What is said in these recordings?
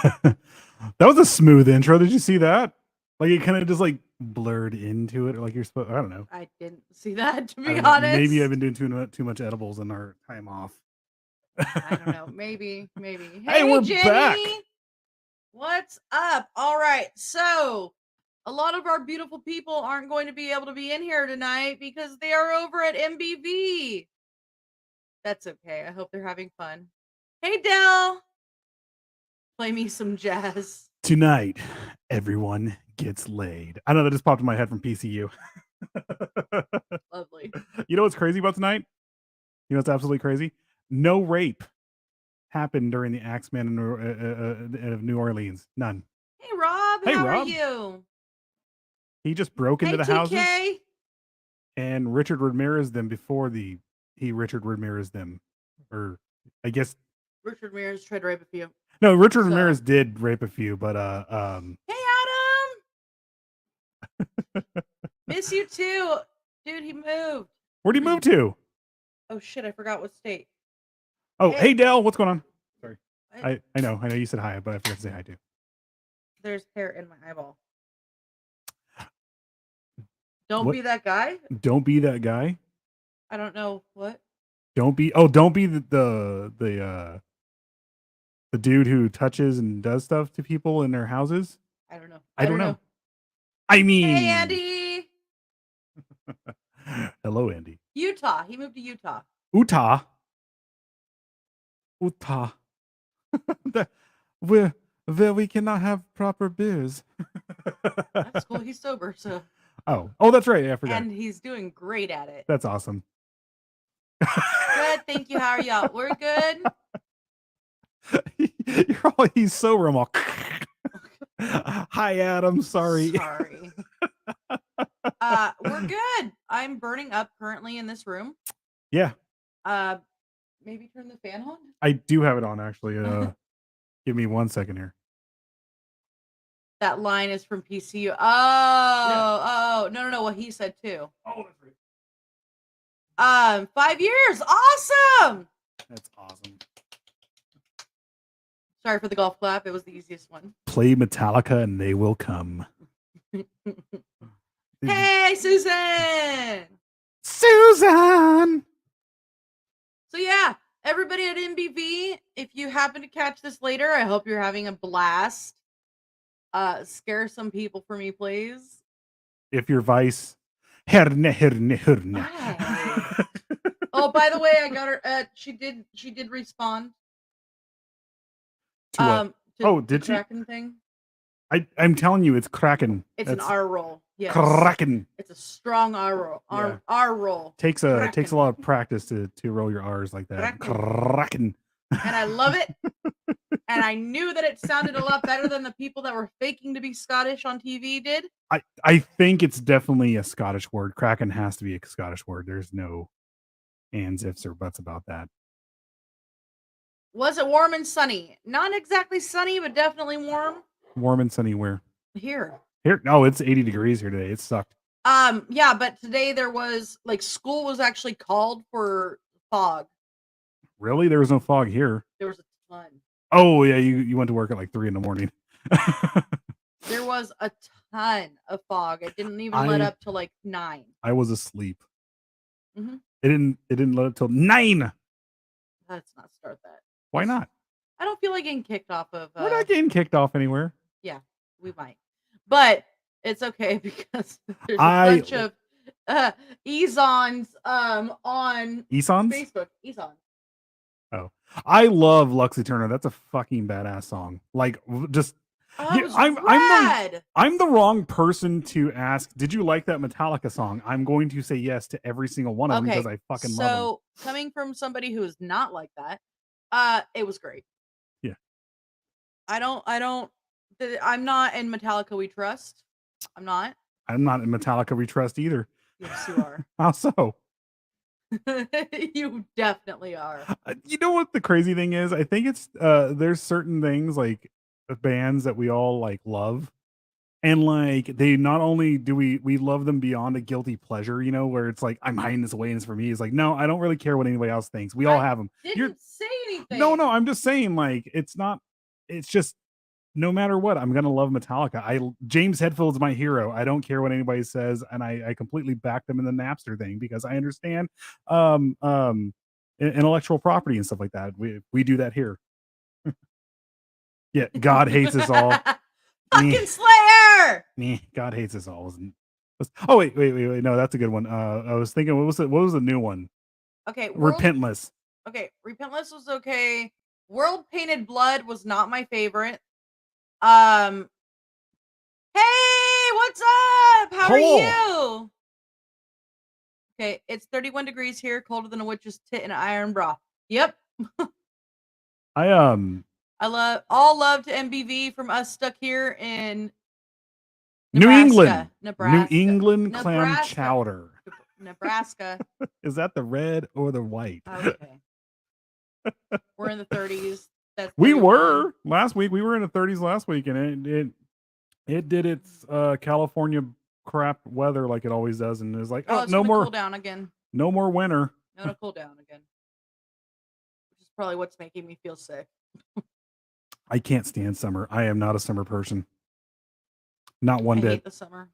That was a smooth intro. Did you see that? Like it kind of just like blurred into it, like you're supposed. I don't know. I didn't see that, to I be don't know. Maybe I've honest. been doing too much edibles in our time off. I don't know. Maybe. Hey, Hey, we're back. Jenny! What's up? All right. So, a lot of our beautiful people aren't going to be able to be in here tonight because they are over at MBV. That's okay. I hope they're having fun. Hey, Dell! Play me some jazz. Tonight, everyone gets laid. I know that just popped in my head from PCU. Lovely. You know what's crazy about tonight? You know what's absolutely crazy? No rape happened during the Axeman of New Orleans. None. Hey, Rob. Hey, How are Rob. you? He just broke into Hey, the houses TK. and Richard Ramirez them before he Richard Ramirez them, or I guess Richard Mears tried to rape a few. no, Richard So, Ramirez did rape a few, but hey, Adam. Miss you too. Dude, he moved. where'd he move to? Oh, shit. I forgot what state. Oh, Hey. hey Dell, what's going on? Sorry, What? I know you said hi, but I forgot to say hi too. There's hair in my eyeball. Don't What? be that guy. Don't be that guy. I don't know what. Don't be. Oh, don't be the dude who touches and does stuff to people in their houses. I don't know. I don't know. I Hey, mean, Andy. hello, Andy. Utah. He moved to Utah. Utah. where we cannot have proper beers. That's cool. He's sober, so. Oh, that's right. Yeah, I forgot. And he's doing great at it. That's awesome. Good. Thank you. How are y'all? We're good. He's sober. I'm all. Hi, Adam. Sorry. We're good. I'm burning up currently in this room. Yeah. Maybe turn the fan on. I do have it on actually. Give me 1 second here. That line is from PCU. Oh, no. What he said too. Oh, that's right. 5 years. Awesome. That's awesome. Sorry for the golf clap. It was the easiest one. Play Metallica and they will come. Hey, Susan. Susan. So yeah, everybody at MBV, if you happen to catch this later, I hope you're having a blast. Scare some people for me, please. If your vice, herne. Oh, by the way, I got her. She did respond. To did she? Kraken thing. I'm telling you, it's Kraken. It's an R roll. Yes. Kraken. It's a strong R roll. R roll. Takes a lot of practice to roll your R's like that. Kraken. And I love it. And I knew that it sounded a lot better than the people that were faking to be Scottish on TV did. I think it's definitely a Scottish word. Kraken has to be a Scottish word. There's no ands, ifs, or buts about that. Was it warm and sunny? Not exactly sunny, but definitely warm. Warm and sunny where? Here. No, it's 80 degrees here today. It sucked. Yeah, but today there was school was actually called for fog. Really? There was no fog here. There was a ton. Oh yeah, you went to work at like 3 a.m. There was a ton of fog. It didn't even let up till 9. I was asleep. Mm-hmm. It didn't let up till 9. Let's not start that. Why not? I don't feel like getting kicked off of. We're not getting kicked off anywhere. Yeah, we might, but it's okay because there's a bunch of Ezons on Facebook. Ezon. Oh, I love Luxy Turner. That's a fucking badass song. Like, just I'm the wrong person to ask. Did you like that Metallica song? I'm going to say yes to every single one of them because I fucking love them. So coming from somebody who is not like that, it was great. Yeah. I'm not in Metallica We Trust. I'm not in Metallica We Trust either. Yes, you are. How so? You definitely are. You know what the crazy thing is? I think it's there's certain things like bands that we all love, and they not only do we love them beyond a guilty pleasure, where it's like I'm hiding this away and it's for me. It's like, no, I don't really care what anybody else thinks. We all have them. Didn't say anything. No, I'm just saying it's not. It's just no matter what, I'm gonna love Metallica. James Hetfield's my hero. I don't care what anybody says, and I completely back them in the Napster thing because I understand um um intellectual property and stuff like that. We do that here. Yeah, God hates us all. Eh, Fucking Slayer! God hates us all. Oh wait. No, that's a good one. I was thinking, what was the new one? Okay, Repentless. Okay, Repentless was okay. World Painted Blood was not my favorite. Um, hey, what's up? How are Hello. you? Okay, it's 31 degrees here, colder than a witch's tit in an iron bra. Yep. I I love to MBV from us stuck here in New England. New Nebraska. England clam Nebraska. chowder. Nebraska. Is that the red or the white? Okay. We're in the 30s. That's We 31. were last week. We were in the 30s last week, and it did its California crap weather like it always does, and it's like, Oh, oh, it's no gonna more, cool down again. no more winter. No, it'll cool down again. Which is probably what's making me feel sick. I can't stand summer. I am not a summer person. Not one I bit. hate the summer.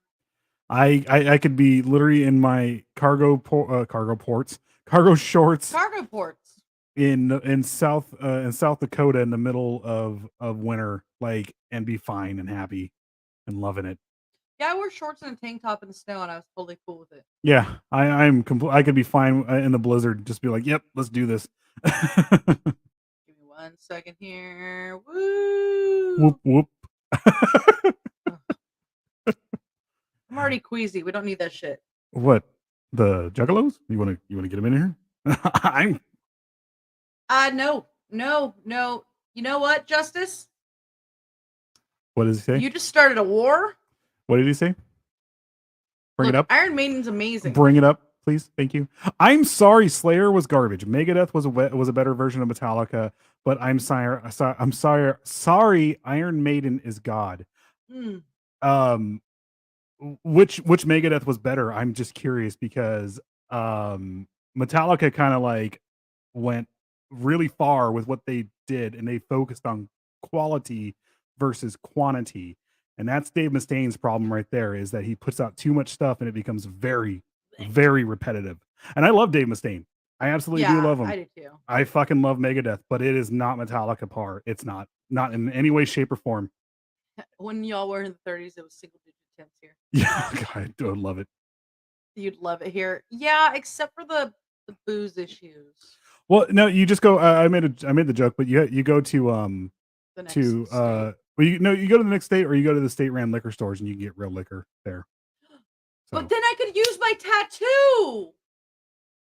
I could be literally in my cargo shorts Cargo ports. in South Dakota in the middle of winter, like, and be fine and happy and loving it. Yeah, I wore shorts and a tank top in the snow, and I was totally cool with it. Yeah, I could be fine in the blizzard. Just be like, yep, let's do this. Give me 1 second here. Woo! Whoop whoop. I'm already queasy. We don't need that shit. What, the Juggalos? You wanna get them in here? I'm. No. You know what, Justice? What does he say? You just started a war. What did he say? Bring it up. Iron Maiden's amazing. Bring it up, please. Thank you. I'm sorry, Slayer was garbage. Megadeth was a better version of Metallica, but I'm sorry. Iron Maiden is God. Mm. Which Megadeth was better? I'm just curious because Metallica kind of like went really far with what they did, and they focused on quality versus quantity. And that's Dave Mustaine's problem right there, is that he puts out too much stuff and it becomes very, very repetitive. And I love Dave Mustaine. I absolutely do love him. I do too. I fucking love Megadeth, but it is not Metallica par. It's not in any way, shape, or form. When y'all were in the 30s, it was single digit temps here. Yeah, God, I would love it. You'd love it here. Yeah, except for the booze issues. Well, no, you just go. I made the joke, but you go to The next to state. well, you go to the next state, or you go to the state ran liquor stores and you can get real liquor there. So, But then I could use my tattoo.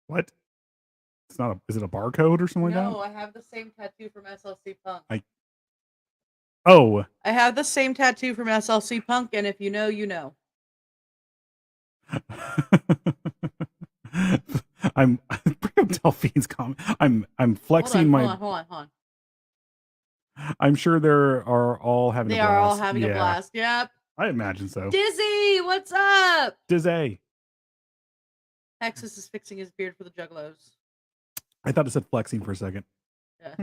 what? It's not a. Is it a barcode or something like that? No, I have the same tattoo from SLC Punk. Oh, I have the same tattoo from SLC Punk, and if you know, you know. I'm bring up Delphine's comment. I'm flexing Hold on. I'm sure they are all having. They a blast. are all having a blast. Yep. I imagine so. Dizzy, what's up? Dizzy. Texas is fixing his beard for the Juggalos. I thought it said flexing for a second. Yeah.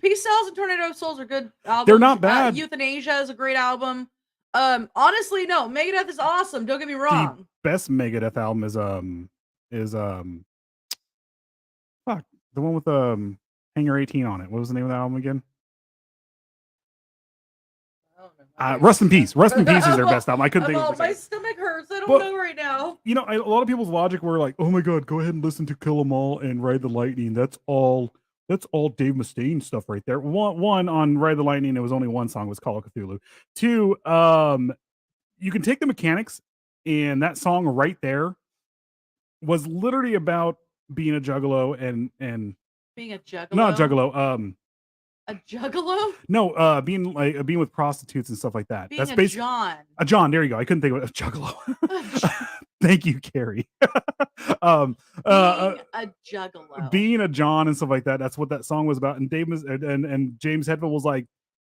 Peace Cells and Tornado of Souls are good albums. They're not bad. Euthanasia is a great album. Honestly, no, Megadeth is awesome. Don't get me wrong. The best Megadeth album is fuck, the one with Hanger 18 on it. What was the name of that album again? Rust in Peace. Rust in Peace is their best album. I couldn't think of it. My stomach hurts. I don't know right now. You know, a lot of people's logic were like, "Oh my god, go ahead and listen to Kill 'Em All and Ride the Lightning. That's all Dave Mustaine stuff right there." One on Ride the Lightning, it was only one song, was Call of Cthulhu. Two, you can take the mechanics, and that song right there was literally about being a juggalo and being a juggalo. Not a juggalo. A juggalo? No, being with prostitutes and stuff like that. Being a John. A John. There you go. I couldn't think of it. A juggalo. Thank you, Carrie. Being a juggalo. Being a John and stuff like that. That's what that song was about. And and James Hetfield was like,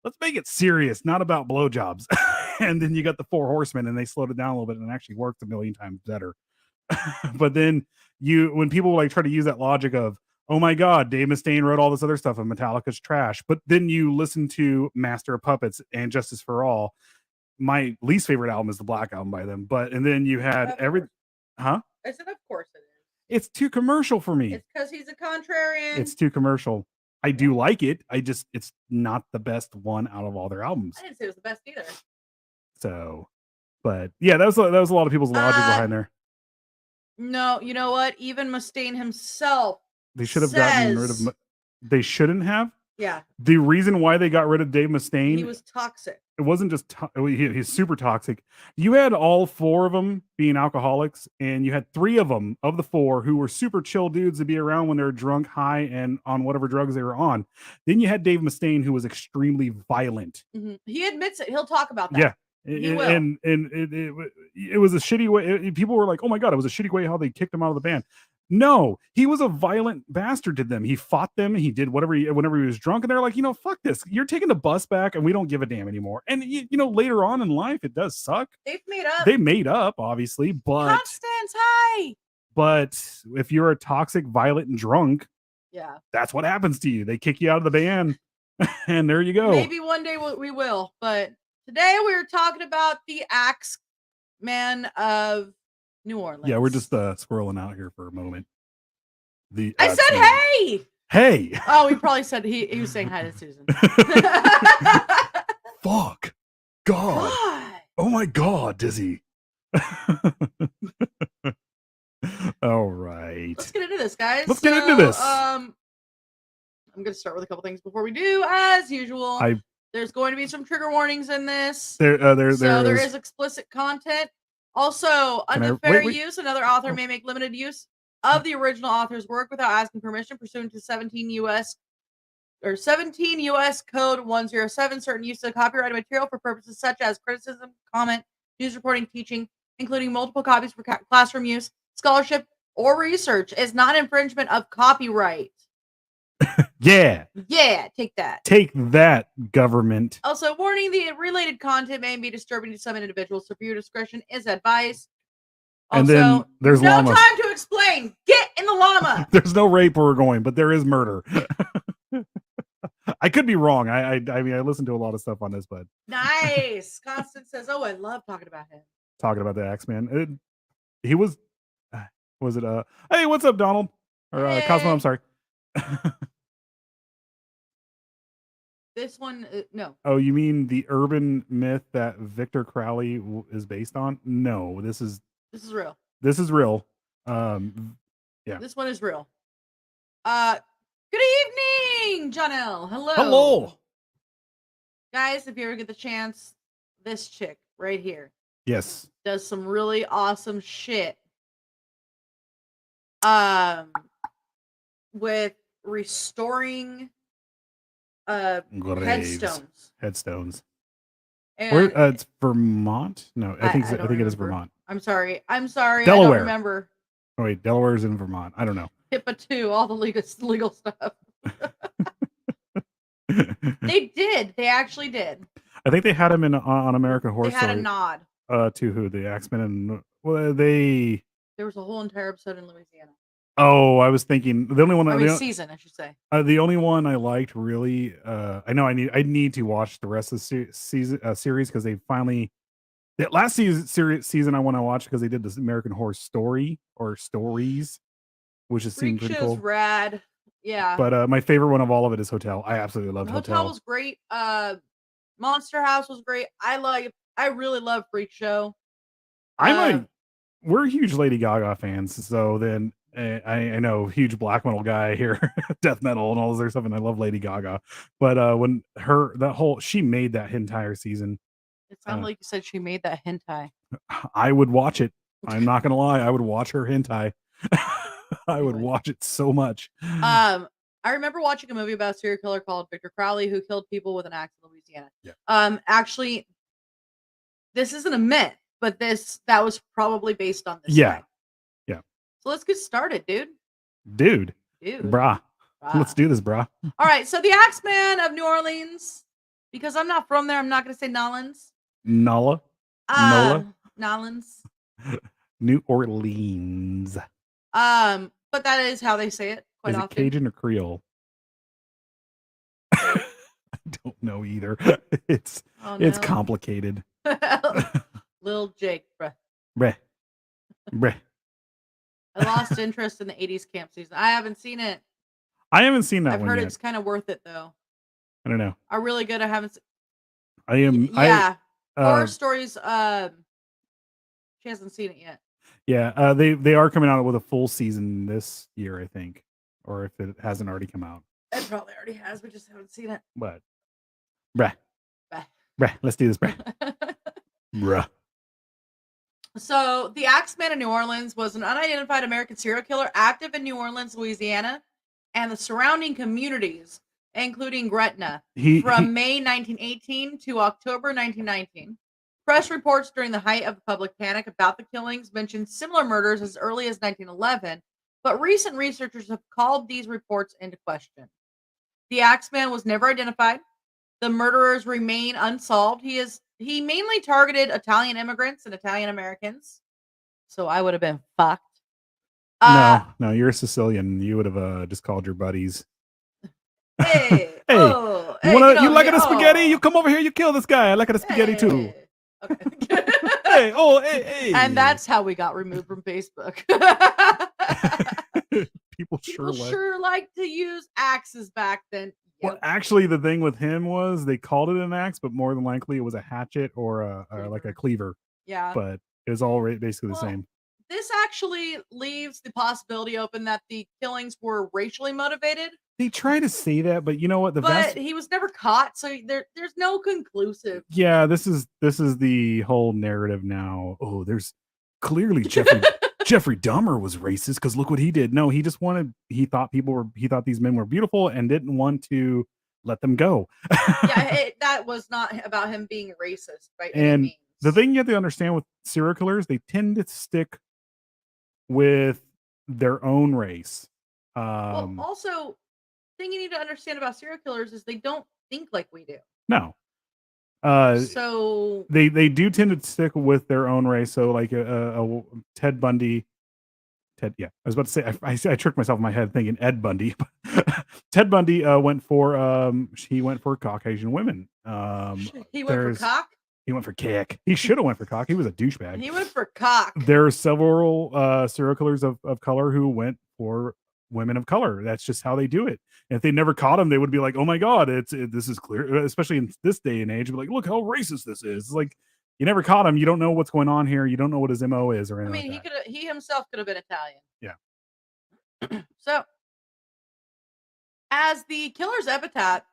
let's make it serious, not about blowjobs. And then you got the Four Horsemen, and they slowed it down a little bit, and it actually worked a million times better. But then when people like try to use that logic of, oh my God, Dave Mustaine wrote all this other stuff and Metallica's trash. But then you listen to Master of Puppets and Justice for All. My least favorite album is the Black Album by them. And then you had Of course. huh? I said, of course it is. It's too commercial for me. It's because he's a contrarian. It's too commercial. I do like it. It's not the best one out of all their albums. I didn't say it was the best either. So, but yeah, that was a lot of people's logic behind there. No, you know what? Even Mustaine himself. They should have gotten rid of. They shouldn't have. Yeah. The reason why they got rid of Dave Mustaine, he was toxic. It wasn't just he's super toxic. You had all 4 of them being alcoholics, and you had 3 of them of the 4 who were super chill dudes to be around when they were drunk, high, and on whatever drugs they were on. Then you had Dave Mustaine, who was extremely violent. Mm-hmm. He admits it. He'll talk about that. Yeah. He will. And it was a shitty way. People were like, "Oh my God, it was a shitty way how they kicked him out of the band." No, he was a violent bastard to them. He fought them. He did whatever whenever he was drunk, and they're like, fuck this. You're taking the bus back, and we don't give a damn anymore. And later on in life, it does suck. They've made up. They made up, obviously, but Constance, hi. But if you're a toxic, violent, and drunk, yeah, that's what happens to you. They kick you out of the band, and there you go. Maybe one day we will, but today we were talking about the Axeman of New Orleans. Yeah, we're just swirling out here for a moment. I said, hey! Hey! Oh, he probably said he was saying hi to Susan. Fuck. God. Oh my God, Dizzy. All right. Let's get into this, guys. Let's get into this. I'm going to start with a couple things before we do, as usual. There's going to be some trigger warnings in this. There is explicit content. Also, under fair use, another author may make limited use of the original author's work without asking permission pursuant to 17 U.S. Code 107. Certain use of copyrighted material for purposes such as criticism, comment, news reporting, teaching, including multiple copies for classroom use, scholarship, or research, is not infringement of copyright. Yeah. Yeah, take that. Take that, government. Also, warning, the related content may be disturbing to some individuals, so viewer discretion is advised. Also, and then there's no llamas. Time to explain. Get in the llama. There's no rape where we're going, but there is murder. I could be wrong. I mean, I listened to a lot of stuff on this, but nice. Constance says, "Oh, I love talking about him." Talking about the Axeman. He was it? Hey, what's up, Donald? Or hey. Cosmo? I'm sorry. This one, no. Oh, you mean the urban myth that Victor Crowley is based on? No, this is real. This is real. Yeah. This one is real. Good evening, Janelle. Hello. Hello. Guys, if you ever get the chance, this chick right here. Yes. Does some really awesome shit. With restoring headstones. And where it's Vermont? No, I think it is Vermont. I'm sorry. Delaware. I don't remember. Oh wait, Delaware's in Vermont. I don't know. HIPAA 2, all the legal stuff. They did. They actually did. I think they had him on American Horror Story. They had a nod. To who? The Axeman and there was a whole entire episode in Louisiana. Oh, I was thinking the only one. Season, I should say. The only one I liked really. I know I need to watch the rest of the series because they finally. The last season I want to watch because they did this American Horror Story or Stories, which has seemed pretty cool. Rad, yeah. But my favorite one of all of it is Hotel. I absolutely loved Hotel. Hotel was great. Monster House was great. I really love Freak Show. We're huge Lady Gaga fans, so then. I know, huge black metal guy here, death metal and all this other stuff, and I love Lady Gaga. But when she made that entire season. It sounded like you said she made that hentai. I would watch it. I'm not gonna lie, I would watch her hentai. I would watch it so much. I remember watching a movie about a serial killer called Victor Crowley who killed people with an axe in Louisiana. Yeah. Actually, this isn't a myth, but that was probably based on this. Yeah. Guy. So let's get started, dude. Brah. Let's do this, brah. All right. So the Axeman of New Orleans, because I'm not from there, I'm not going to say Nolans. Nola. Nolans. New Orleans. But that is how they say it. quite Is it often. Cajun or Creole? Both. I don't know either. It's Oh it's no. complicated. Lil Jake, bruh. Bleh, bleh. I lost interest in the 80s camp season. I haven't seen it. I haven't seen that I've one heard yet. it's kind of worth it though. I don't know. Are really good. I haven't. I am Yeah, horror uh stories. She hasn't seen it yet. yeah, they are coming out with a full season this year, I think, or if it hasn't already come out. It probably already has. We just haven't seen it. But bruh, Bah. bruh, let's do this, bruh. Bruh. So, the Axeman in New Orleans was an unidentified American serial killer active in New Orleans, Louisiana, and the surrounding communities, including Gretna, He from May 1918 to October 1919. Press reports during the height of the public panic about the killings mentioned similar murders as early as 1911, but recent researchers have called these reports into question. The Axeman was never identified. The murderers remain unsolved. He mainly targeted Italian immigrants and Italian Americans. So I would have been fucked. Uh no, you're a Sicilian. You would have just called your buddies. hey, Hey, oh, you hey, get wanna you over like here. the spaghetti? You Oh, come over here, you kill this guy. I like the spaghetti too. hey. Okay. Hey, oh, hey, And hey. that's how we got removed from Facebook. People People like. sure like to use axes back then. Well, Yep. actually, the thing with him was they called it an axe, but more than likely it was a hatchet or like a Cleaver. cleaver. Yeah. But it was all basically the Well, same. this actually leaves the possibility open that the killings were racially motivated, They try to say that, but you know what? The but vast he was never caught, so there's no conclusive. yeah, this is the whole narrative now. Oh, there's clearly Jeffrey Dahmer was racist because look what he did. No, he thought he thought these men were beautiful and didn't want to let them go. Yeah, that was not about him being racist by any And the means. thing you have to understand with serial killers, they tend to stick with their own race. Well, Um, also, thing you need to understand about serial killers is they don't think like we do. no. Uh, So, they do tend to stick with their own race. So like a Ted Bundy. Yeah, I was about to say I tricked myself in my head thinking Ed Bundy. Ted Bundy he went for Caucasian women. he went for There's cock. he went for kick. He should have went for cock. He was a douchebag. He went for cock. There are several serial killers of color who went for women of color. That's just how they do it. And if they never caught him, they would be like, "Oh my god, this is clear." Especially in this day and age, be like, "Look how racist this is." It's like you never caught him. You don't know what's going on here. You don't know what his mo is or I anything mean, like that. he himself could have been Italian. Yeah. So, as the killer's epitaph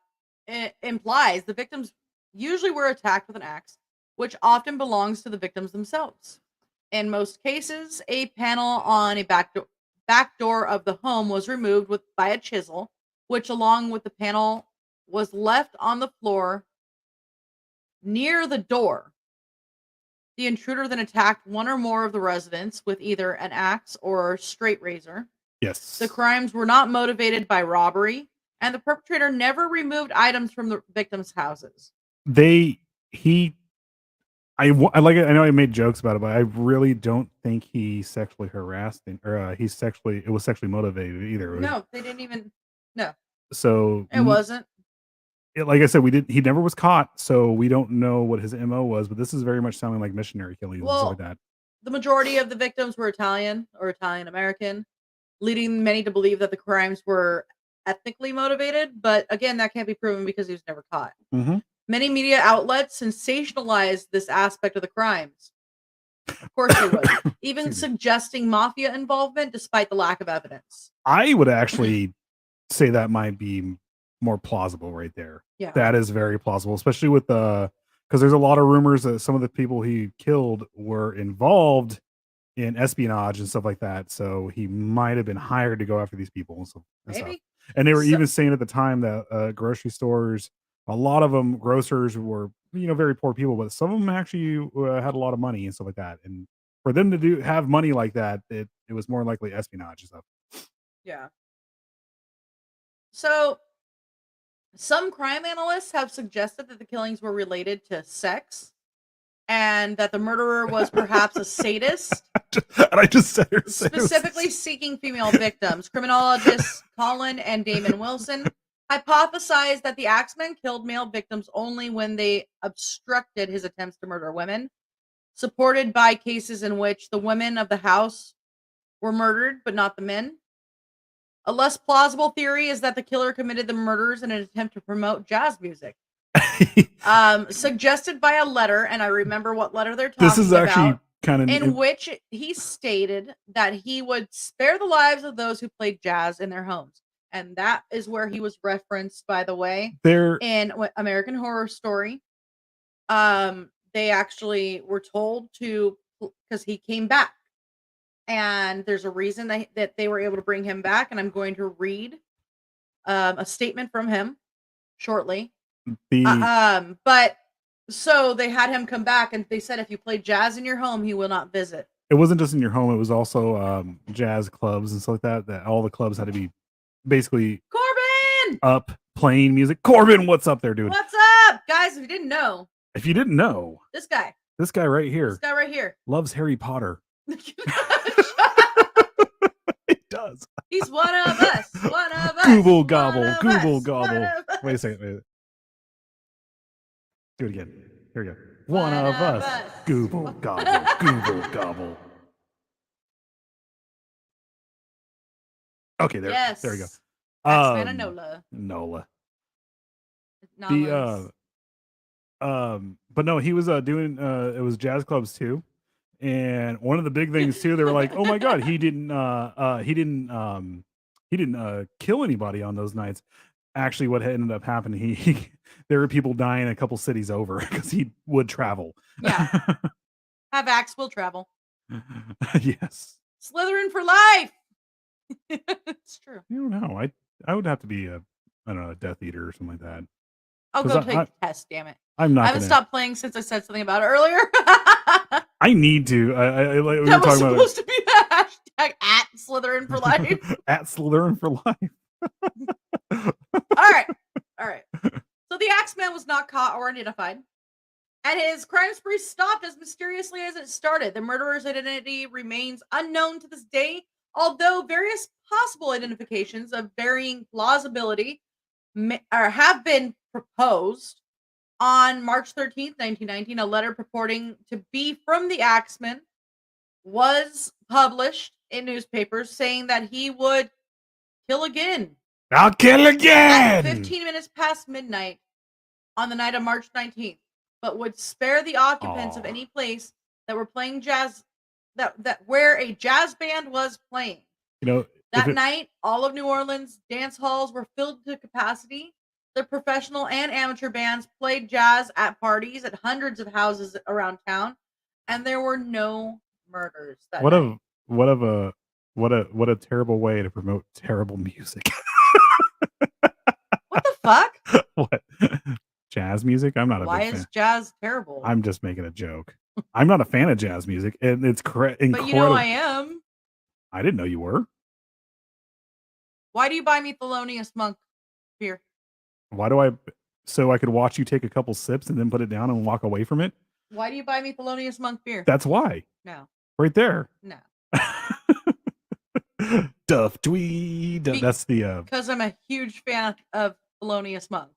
implies, the victims usually were attacked with an axe, which often belongs to the victims themselves. In most cases, a panel on a back door of the home was removed by a chisel, which, along with the panel, was left on the floor near the door. The intruder then attacked one or more of the residents with either an axe or straight razor. Yes. The crimes were not motivated by robbery, and the perpetrator never removed items from the victims' houses. He I like it. I know I made jokes about it, but I really don't think he sexually harassed or it was sexually motivated either. No, they didn't even. No, So it wasn't. like I said, he never was caught, so we don't know what his MO was, but this is very much sounding like missionary killings and stuff like Well, that. the majority of the victims were Italian or Italian American, leading many to believe that the crimes were ethnically motivated. But again, that can't be proven because he was never caught. Mm-hmm. Many media outlets sensationalized this aspect of the crimes. Of course they would, even suggesting mafia involvement despite the lack of evidence. I would actually say that might be more plausible right there. Yeah. That is very plausible, especially with because there's a lot of rumors that some of the people he killed were involved in espionage and stuff like that. So he might have been hired to go after these people and stuff. Maybe. And they were even saying at the time that grocery stores, a lot of them grocers were very poor people, but some of them actually had a lot of money and stuff like that. And for them to have money like that, it was more likely espionage and stuff. Yeah. So, some crime analysts have suggested that the killings were related to sex and that the murderer was perhaps a sadist, and I just said her specifically seeking female victims. Criminologists Colin and Damon Wilson hypothesized that the Axeman killed male victims only when they obstructed his attempts to murder women, supported by cases in which the women of the house were murdered, but not the men. A less plausible theory is that the killer committed the murders in an attempt to promote jazz music. Suggested by a letter, and I remember what letter they're talking about. This is actually kind of in which he stated that he would spare the lives of those who played jazz in their homes. And that is where he was referenced, by the way, in American Horror Story. They actually were told to, because he came back. And there's a reason that they were able to bring him back. And I'm going to read a statement from him shortly. But so they had him come back, and they said if you play jazz in your home, he will not visit. It wasn't just in your home; it was also jazz clubs and stuff like that. That all the clubs had to be basically Corbin up playing music. Corbin, what's up there, dude? What's up, guys? If you didn't know, this guy right here, loves Harry Potter. He does. He's one of us. One of us. Google gobble. Google gobble. Wait a second. Do it again. Here we go. One of us. Google gobble. Google gobble. Okay, there. Yes. There we go. Axeman and Nola. But no, he was doing it was jazz clubs too. And one of the big things too, they were like, "Oh my god, he didn't kill anybody on those nights." Actually, what ended up happening, there were people dying a couple cities over because he would travel. Yeah, have Axe will travel. Yes, Slytherin for life. It's true. I don't know. I would have to be a Death Eater or something like that. I'll go take the test. Damn it! I haven't stopped playing since I said something about it earlier. I need to. I like. That was supposed to be the hashtag at Slytherin for life. At Slytherin for life. All right. So the Axeman was not caught or identified, and his crime spree stopped as mysteriously as it started. The murderer's identity remains unknown to this day, although various possible identifications of varying plausibility have been proposed. On March 13th, 1919, a letter purporting to be from the Axeman was published in newspapers saying that he would kill again. I'll kill again! At 15 minutes past midnight on the night of March 19th, but would spare the occupants of any place that were playing jazz, that where a jazz band was playing. That night, all of New Orleans dance halls were filled to capacity. The professional and amateur bands played jazz at parties at hundreds of houses around town, and there were no murders. What a terrible way to promote terrible music. What the fuck? What? Jazz music? I'm not a Why big fan. is jazz terrible? I'm just making a joke. I'm not a fan of jazz music, and it's incredible. But you know I am. I didn't know you were. Why do you buy me Thelonious Monk beer? Why do I? So I could watch you take a couple sips and then put it down and walk away from it? Why do you buy me Thelonious Monk beer? That's why. No. Right there. No. Duff Tweed. That's the. Because I'm a huge fan of Thelonious Monk.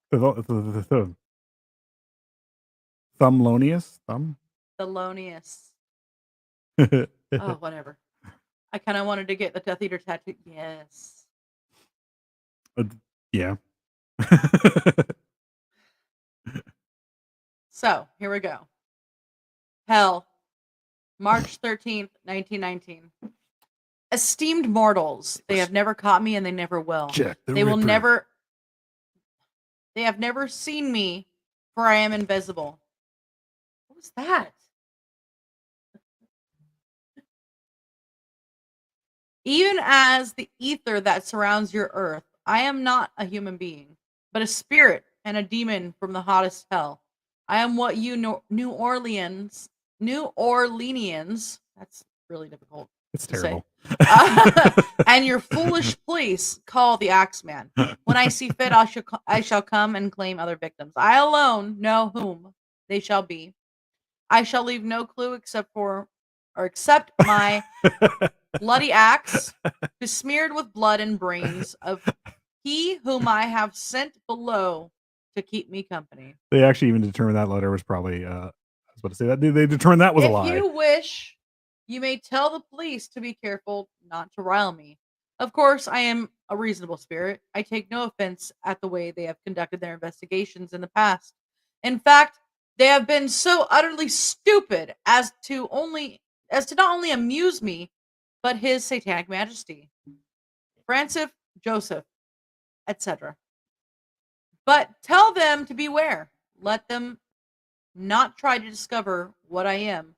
Thumlonious? Thumb? Thelonious. Oh, whatever. I kind of wanted to get the Death Eater tattoo. Yes. Yeah. So, here we go. Hell, March 13th, 1919. Esteemed mortals, they have never caught me and they never will. They have never seen me, for I am invisible. What was that? Even as the ether that surrounds your earth, I am not a human being, but a spirit and a demon from the hottest hell. I am what you New Orleanians, that's really difficult. It's terrible. And your foolish police call the Axeman. When I see fit, I shall come and claim other victims. I alone know whom they shall be. I shall leave no clue except my bloody axe, besmeared with blood and brains of he whom I have sent below to keep me company. They actually even determined that letter was probably, I was about to say that, they determined that was a If lie. you wish, you may tell the police to be careful not to rile me. Of course, I am a reasonable spirit. I take no offense at the way they have conducted their investigations in the past. In fact, they have been so utterly stupid as to not only amuse me, but his satanic majesty, Francis Joseph, etc. But tell them to beware. Let them not try to discover what I am,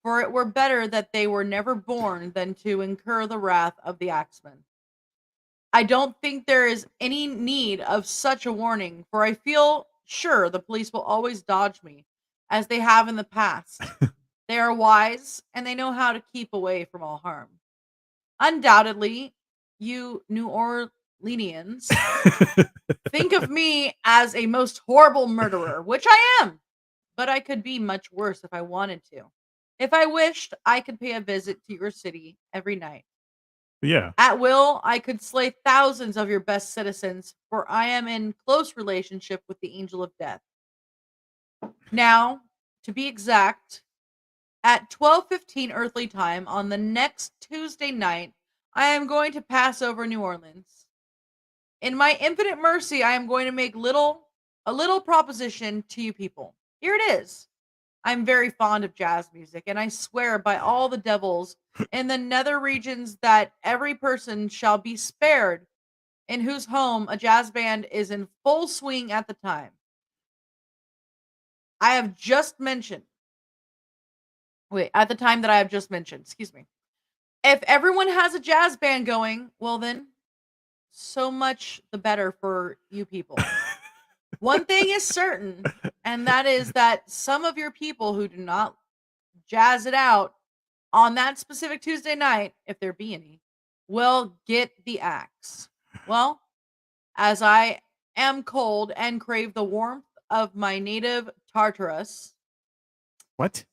for it were better that they were never born than to incur the wrath of the Axeman. I don't think there is any need of such a warning, for I feel sure the police will always dodge me, as they have in the past. They are wise, and they know how to keep away from all harm. Undoubtedly, you New Orleanians think of me as a most horrible murderer, which I am, but I could be much worse if I wanted to. If I wished, I could pay a visit to your city every night. Yeah. At will, I could slay thousands of your best citizens, for I am in close relationship with the angel of death. Now, to be exact, at 12:15 earthly time on the next Tuesday night, I am going to pass over New Orleans. In my infinite mercy, I am going to make a little proposition to you people. Here it is. I'm very fond of jazz music, and I swear by all the devils in the nether regions that every person shall be spared in whose home a jazz band is in full swing at the time I have just mentioned. Wait, at the time that I have just mentioned, excuse me. If everyone has a jazz band going, well then, so much the better for you people. One thing is certain, and that is that some of your people who do not jazz it out on that specific Tuesday night, if there be any, will get the axe. Well, as I am cold and crave the warmth of my native What?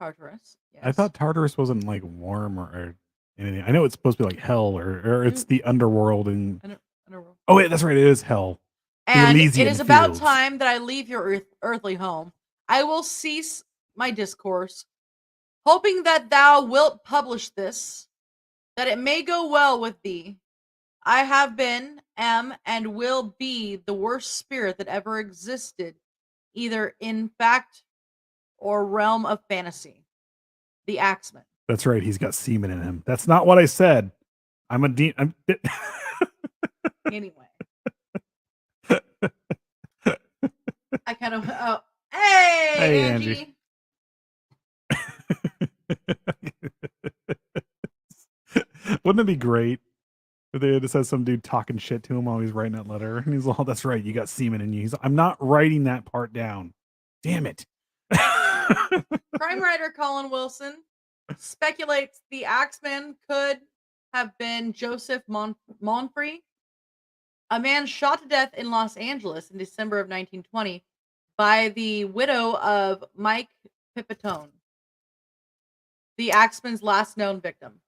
Tartarus, I yes. thought Tartarus wasn't, like, warm or anything. I know it's supposed to be like hell or it's Mm, the underworld and I don't know. oh, wait, that's right, it is hell. The And it Elysian is about fields. time that I leave your earthly home. I will cease my discourse, hoping that thou wilt publish this, that it may go well with thee. I have been, am, and will be the worst spirit that ever existed, either in fact or realm of fantasy. The Axeman. That's right, he's got semen in him. That's not what I said. I'm Anyway, I kind of. Oh, hey, Hey, Angie. Angie. Wouldn't it be great if they just had some dude talking shit to him while he's writing that letter? And he's like, "Oh, that's right, you got semen in you." He's like, "I'm not writing that part down. Damn it." Crime writer Colin Wilson speculates the Axeman could have been Joseph Monfrey, a man shot to death in Los Angeles in December of 1920 by the widow of Mike Pipitone, the Axeman's last known victim.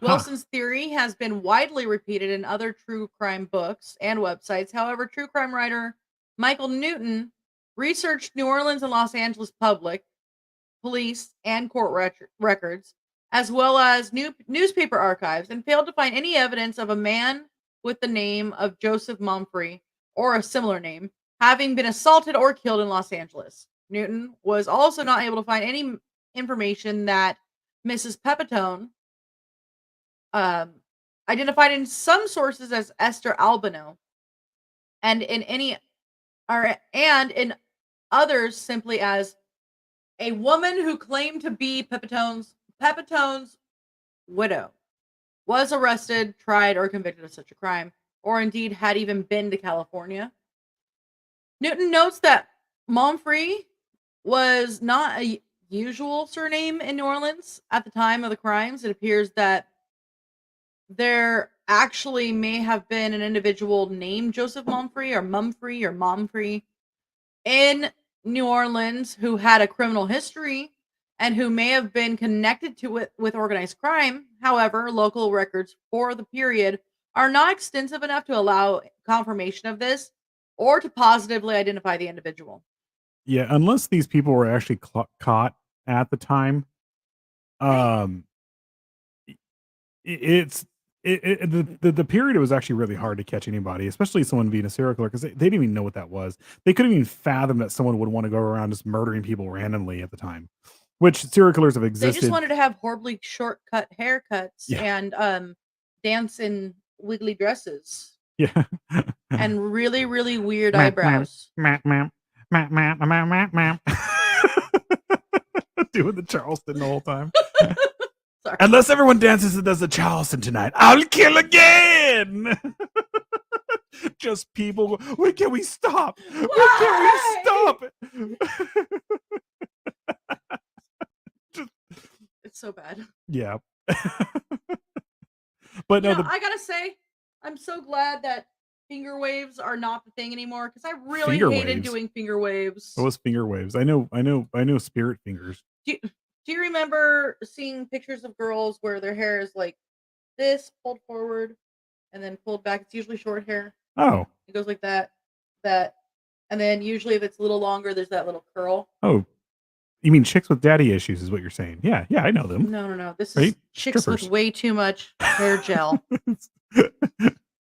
Huh. Wilson's theory has been widely repeated in other true crime books and websites. However, true crime writer Michael Newton researched New Orleans and Los Angeles public, police, and court records, as well as newspaper archives, and failed to find any evidence of a man with the name of Joseph Mumphrey or a similar name having been assaulted or killed in Los Angeles. Newton was also not able to find any information that Mrs. Pepitone, um, identified in some sources as Esther Albino, and in others simply as a woman who claimed to be Pepitone's widow, was arrested, tried, or convicted of such a crime, or indeed had even been to California. Newton notes that Monfrey was not a usual surname in New Orleans at the time of the crimes. It appears that there actually may have been an individual named Joseph Mumfrey or Mumfrey or Momfrey in New Orleans who had a criminal history and who may have been connected to it with organized crime. However, local records for the period are not extensive enough to allow confirmation of this or to positively identify the individual. Yeah, unless these people were actually caught at the time, Right. um, it's the period it was actually really hard to catch anybody, especially someone being a serial killer because they didn't even know what that was. They couldn't even fathom that someone would want to go around just murdering people randomly at the time, which serial killers have They just existed. wanted to have horribly shortcut haircuts Yeah, and dance in wiggly dresses yeah. and really, really weird Meh, meh, eyebrows. meh, meh, meh, meh, meh, meh, meh. Doing the Charleston the whole time. Sorry. Unless everyone dances and does the Charleston tonight, I'll kill again. Just people. When can we stop? When can we stop? Just, It's so bad. yeah. But You no, know, I gotta say, I'm so glad that finger waves are not the thing anymore because I really finger hated waves. doing finger waves. What was finger waves? I know spirit fingers. Do you remember seeing pictures of girls where their hair is like this, pulled forward, and then pulled back? It's usually short hair. Oh, It goes like that, and then usually if it's a little longer, there's that little curl. oh. You mean chicks with daddy issues is what you're saying? Yeah, yeah, I know them. No. This Right? is chicks with Strippers. way too much hair gel.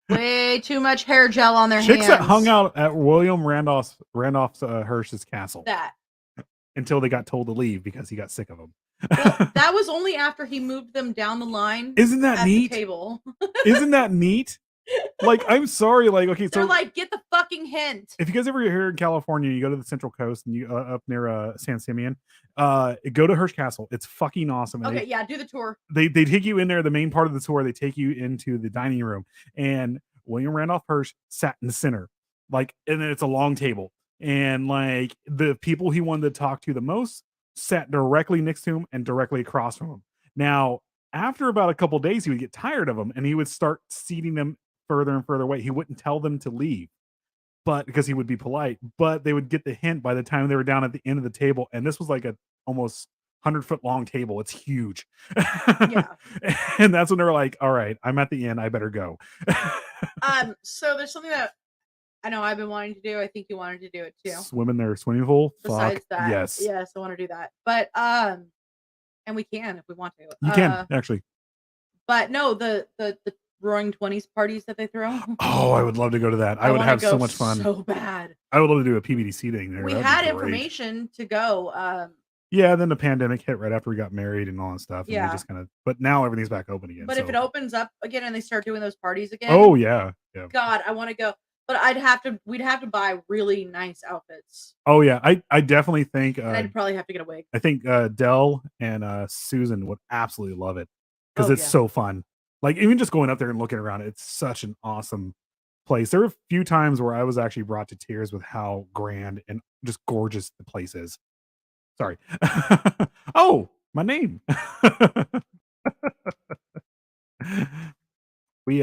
Way too much hair gel on their Chicks hands. that hung out at William Randolph Hearst's castle That. until they got told to leave because he got sick of them. Well, that was only after he moved them down the line. Isn't that at neat? The table. Isn't that neat? Like, I'm sorry. Like, okay, They're so like, get the fucking hint. if you guys ever here in California, you go to the Central Coast and you up near San Simeon, go to Hearst Castle. It's fucking awesome. And Okay, yeah, do the tour. they take you in there. The main part of the tour, they take you into the dining room, and William Randolph Hearst sat in the center, like, and then it's a long table, and like the people he wanted to talk to the most sat directly next to him and directly across from him. Now, after about a couple days, he would get tired of them, and he would start seating them further and further away. He wouldn't tell them to leave, but because he would be polite, but they would get the hint by the time they were down at the end of the table. And this was like a almost 100-foot long table. It's huge. Yeah. And that's when they were like, all right, I'm at the end. I better go. So there's something that I know I've been wanting to do. I think you wanted to do it too. Swim in their swimming pool. Besides Fuck. that, Yes. yes, I want to do that. But and we can if we want to. You can actually. But no, the Roaring 20s parties that they throw. Oh, I would love to go to that. I would wanna have so go much fun. So bad. I would love to do a PBDC thing there. We That'd be had great. information to go. Yeah, then the pandemic hit right after we got married and all that stuff. And Yeah. we just kind of, but now everything's back open again. But so. if it opens up again and they start doing those parties again, Oh yeah, yeah. God, I want to go. But we'd have to buy really nice outfits. Oh yeah, I definitely think And I'd probably have to get a wig. I think Dell and Susan would absolutely love it because Oh, it's yeah. so fun. Like even just going up there and looking around, it's such an awesome place. There were a few times where I was actually brought to tears with how grand and just gorgeous the place is. Sorry. Oh, my name. we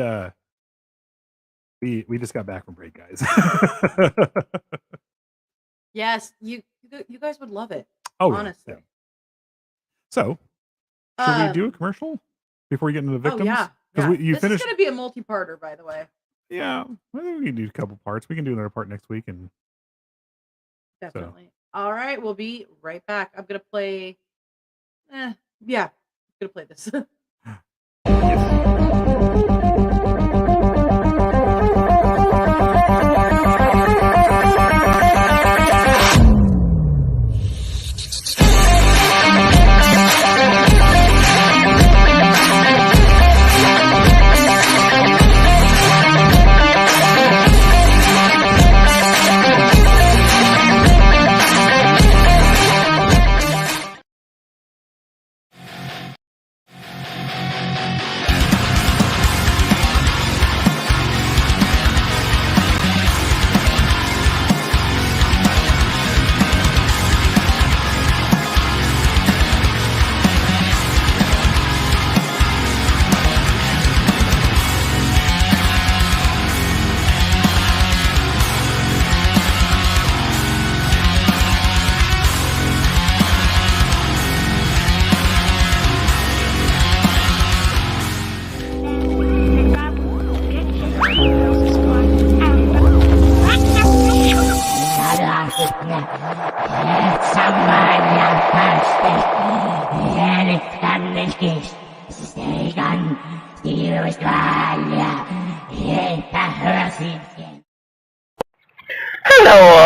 just got back from break, guys. Yes, you guys would love it. Oh, yeah, honestly. yeah. So, should we do a commercial before we get into the victims? Oh yeah. 'Cause Yeah. you This finished. is going to be a multi-parter, by the way. Yeah, I think we can do a couple parts. We can do another part next week, and Definitely. All right, we'll be right back. I'm going to play. Yeah, I'm going to play this.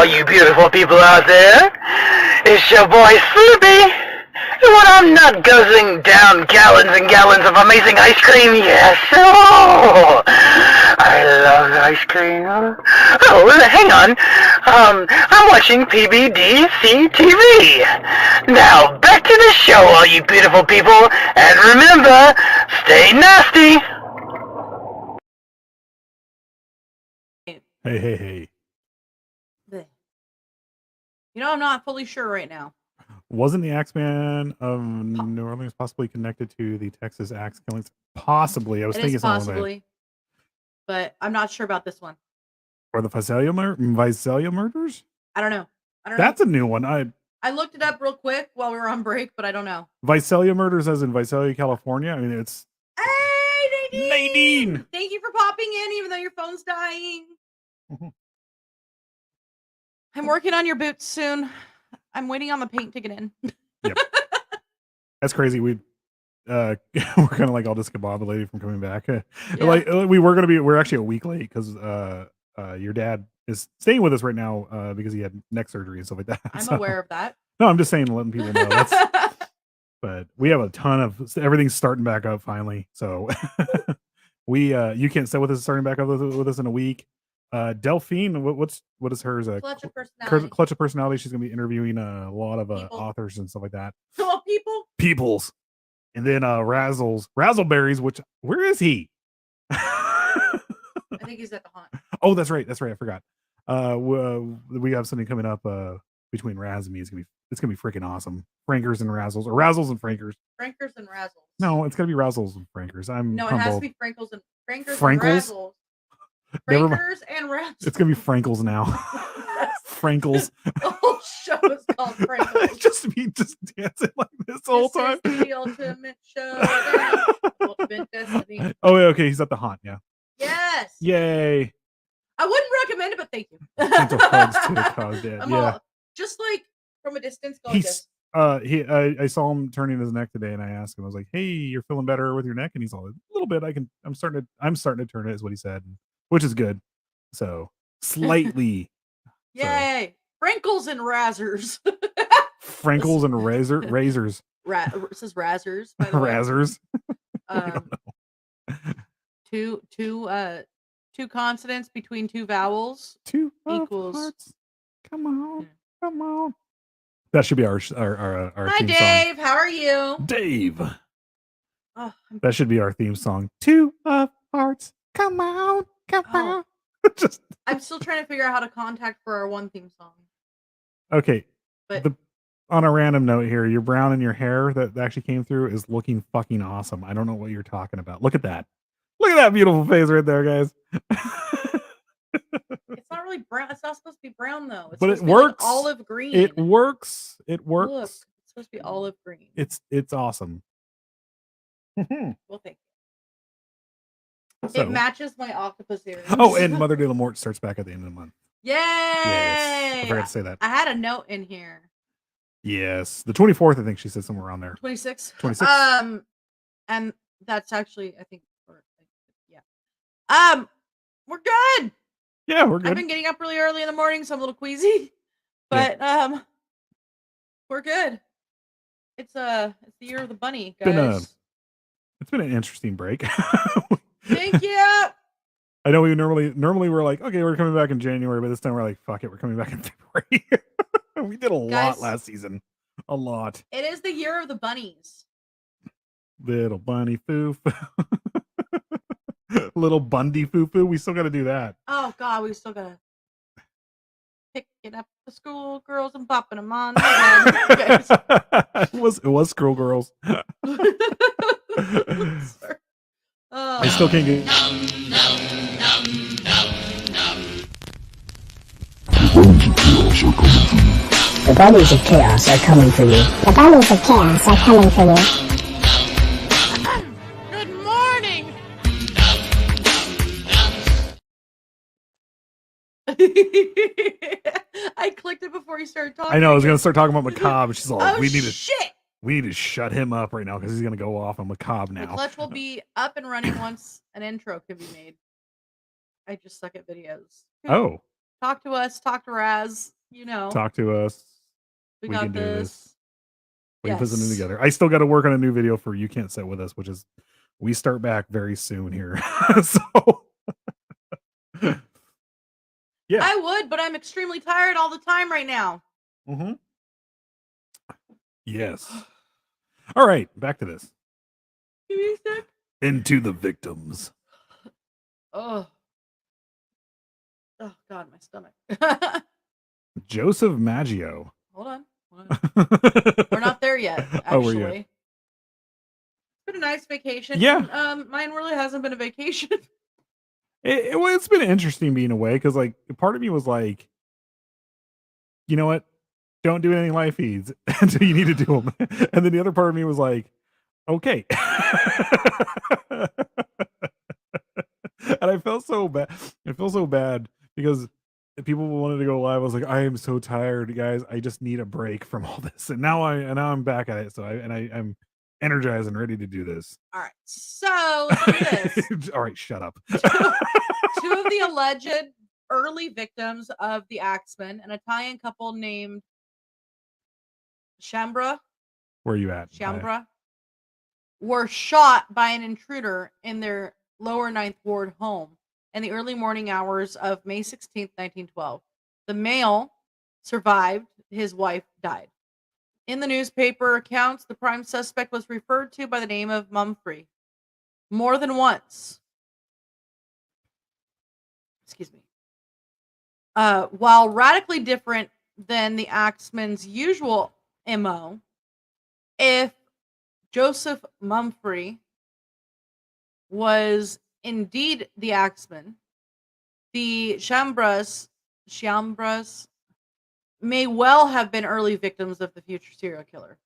all you beautiful people out there. It's your boy Sloopy. And when I'm not guzzling down gallons and gallons of amazing ice cream, yes, oh, I love ice cream. Oh, hang on. I'm watching PBDC TV. Now, back to the show, all you beautiful people. And remember, stay nasty. Hey. You know, I'm not fully sure right now. Wasn't the Axeman of New Orleans possibly connected to the Texas axe killings? Possibly. I was thinking something possibly, but I'm not sure about this one. Or the Visalia murders? I don't know. That's a new one. I looked it up real quick while we were on break, but I don't know. Visalia murders as in Visalia, California? I mean, it's... Hey, Nadine! Thank you for popping in, even though your phone's dying. I'm working on your boots soon. I'm waiting on the paint to get in. Yep. That's crazy. We're kind of like all discombobulated from coming back. Like we're actually a week late because your dad is staying with us right now because he had neck surgery and stuff like that. I'm aware of that. No, I'm just saying, letting people know. But we have a ton of everything's starting back up finally. So you can't stay with us starting back up with us in a week. Delphine, what is hers? Clutch of personality. Clutch of personality. She's gonna be interviewing a lot of authors and stuff like that. Oh, Peoples, and then Razzleberries. Which where is he? I think he's at the haunt. Oh, that's right. I forgot. We have something coming up between Raz and me. It's gonna be freaking awesome. Frankers and Razzles, or Razzles and Frankers. Frankers and Razzles. No, it's gonna be Razzles and Frankers. It has to be Frankles and Frankers Frankles? and Razzles. Frankers and Razzles. It's gonna be Frankles now. Frankles. The whole show is called Frankles. just me dancing like this whole time. Is the ultimate show. Ultimate destiny. Oh, okay. He's at the haunt. Yeah. Yes. Yay. I wouldn't recommend it, but thank you. Gentle hugs to the cause, Dad. Yeah. Just like from a distance. I saw him turning his neck today, and I asked him. I was like, "Hey, you're feeling better with your neck?" And he's all, "A little bit. I'm starting to turn it," is what he said, which is good. So slightly. Yay! So. Frankles and Razzers. Frankles and razors. It says Razzers. By the way. Razzers. Two consonants between two vowels. Two equals. Hearts. Come on. That should be our Hi, theme Dave. song. How are you, Dave? Oh, that should be our theme song. Two of hearts. Come on. I'm still trying to figure out how to contact for our one theme song. Okay. But on a random note here, your brown in your hair that actually came through is looking fucking awesome. I don't know what you're talking about. Look at that. Look at that beautiful face right there, guys. It's not really brown. It's not supposed to be brown though. It's but it works. Like olive green. It works. Look, it's supposed to be olive green. It's awesome. Well, thank you. So, it matches my octopus earrings. Oh, and Mother de la Morte starts back at the end of the month. Yay! Yes. I forgot to say that. I had a note in here. Yes. The 24th, I think she said somewhere around there. 26. 26. And that's actually, I think, yeah. We're good. Yeah, we're good. I've been getting up really early in the morning, so I'm a little queasy. But we're good. It's the year of the bunny, guys. It's been an interesting break. Thank you. I know we normally we're like, okay, we're coming back in January, but this time we're like, fuck it, we're coming back in February. We did a lot last season. A lot. It is the year of the bunnies. Little bunny foo. Little Bundy foo. We still got to do that. Oh God, we still gotta picking up the school girls and popping them on the head. It was school girls. I still can't get. The bunnies of chaos are coming for you. The bunnies of chaos are coming for you. Good morning. I clicked it before you started talking. I know. I was gonna start talking about Macabre. She's all, oh, we shit. need to shut him up right now because he's gonna go off on Macabre now. The clutch will be up and running once an intro can be made. I just suck at videos. Oh. Talk to us. Talk to Raz. You know, Talk to us. we We got can do this. this. We can put something Yes. together. I still got to work on a new video for You Can't Sit With Us, which is we start back very soon here. So yeah. I would, but I'm extremely tired all the time right now. Mm-hmm. Yes. All right, back to this. Give me a sec. Into the victims. Oh. Oh God, my stomach. Joseph Maggio. Hold on. We're not there yet, Oh, we're actually. yet. It's been a nice vacation. Yeah. And, mine really hasn't been a vacation. It's been interesting being away because, like, part of me was like, you know what? Don't do any live feeds until you need to do them. And then the other part of me was like, okay. And I felt so bad. I feel so bad because people wanted to go live. I was like, I am so tired, guys. I just need a break from all this. And now I'm back at it. So I'm energized and ready to do this. All right. So let's do this. All right, shut up. Two of the alleged early victims of the Axeman, an Italian couple named Shambra, Where are you at? were shot by an intruder in their lower Ninth Ward home in the early morning hours of May 16th, 1912. The male survived, his wife died. In the newspaper accounts, the prime suspect was referred to by the name of Mumfrey more than once. Excuse me. While radically different than the Axeman's usual MO, if Joseph Mumfrey was indeed the Axeman, the Chambras may well have been early victims of the future serial killer.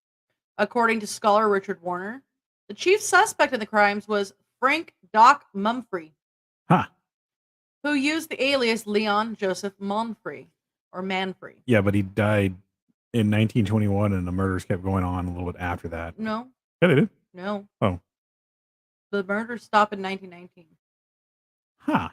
According to scholar Richard Warner, the chief suspect in the crimes was Frank Doc Mumfrey, who used the alias Leon Joseph Manfrey or Manfrey. Yeah, but he died in 1921 and the murders kept going on a little bit after that. No. Yeah, they did. No. Oh. The murders stopped in 1919. Huh.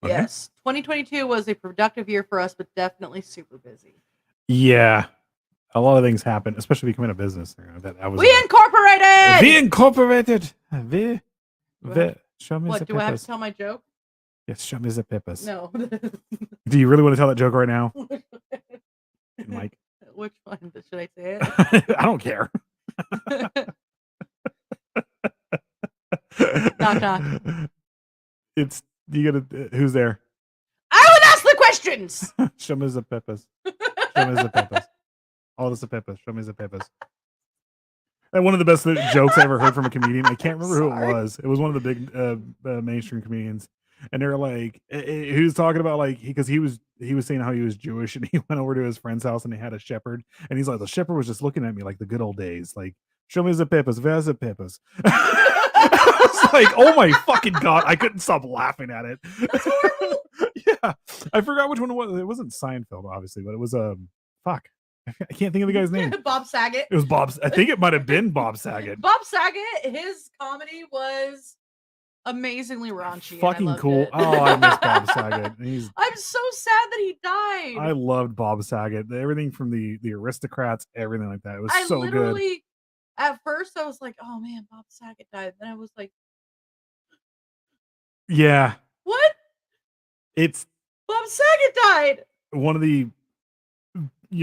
Okay. Yes. 2022 was a productive year for us, but definitely super busy. Yeah. A lot of things happened, especially becoming a business. That was We incorporated! We incorporated! Show me What, the do I have peppers. to tell my joke? Yes, show me the peppers. No. Do you really want to tell that joke right now, Mike? Which one? Should I say it? I don't care. Knock, knock. It's, you gotta, who's there? I would ask the questions! Show me the peppers. Show me the peppers. All the peppers. Show me the peppers. And one of the best jokes I ever heard from a comedian. I can't remember who it was. It was one of the big mainstream comedians, and they're like, he was talking about like because he was saying how he was Jewish, and he went over to his friend's house and he had a shepherd, and he's like, the shepherd was just looking at me like the good old days, like, show me the peppers, where's the peppers? I was like, oh my fucking god, I couldn't stop laughing at it. That's horrible. Yeah, I forgot which one it was. It wasn't Seinfeld, obviously, but it was fuck. I can't think of the guy's name. Bob Saget. It was Bob. I think it might have been Bob Saget. Bob Saget, his comedy was amazingly raunchy. Fucking cool. Oh, I miss Bob Saget. I'm so sad that he died. I loved Bob Saget. Everything from the Aristocrats, everything like that. It was so good. At first, I was like, "Oh man, Bob Saget died." Then I was like, "Yeah, what? It's Bob Saget died." One of the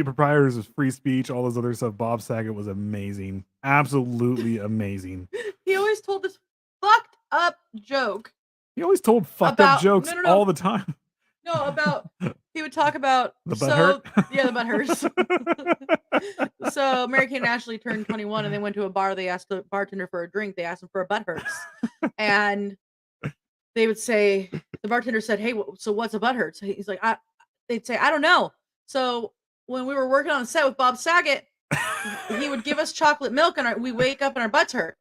proprietors of free speech, all those other stuff. Bob Saget was amazing, absolutely amazing. He always told this fucked up joke. He always told fucked up jokes all the time. No, about he would talk about the butthurt. Yeah, the butthurts. So Mary Kate and Ashley turned 21 and they went to a bar. They asked the bartender for a drink. They asked him for a butthurts, and they would say, the bartender said, "Hey, so what's a butthurts?" He's like, they'd say, "I don't know." So when we were working on the set with Bob Saget, he would give us chocolate milk and we wake up and our butts hurt.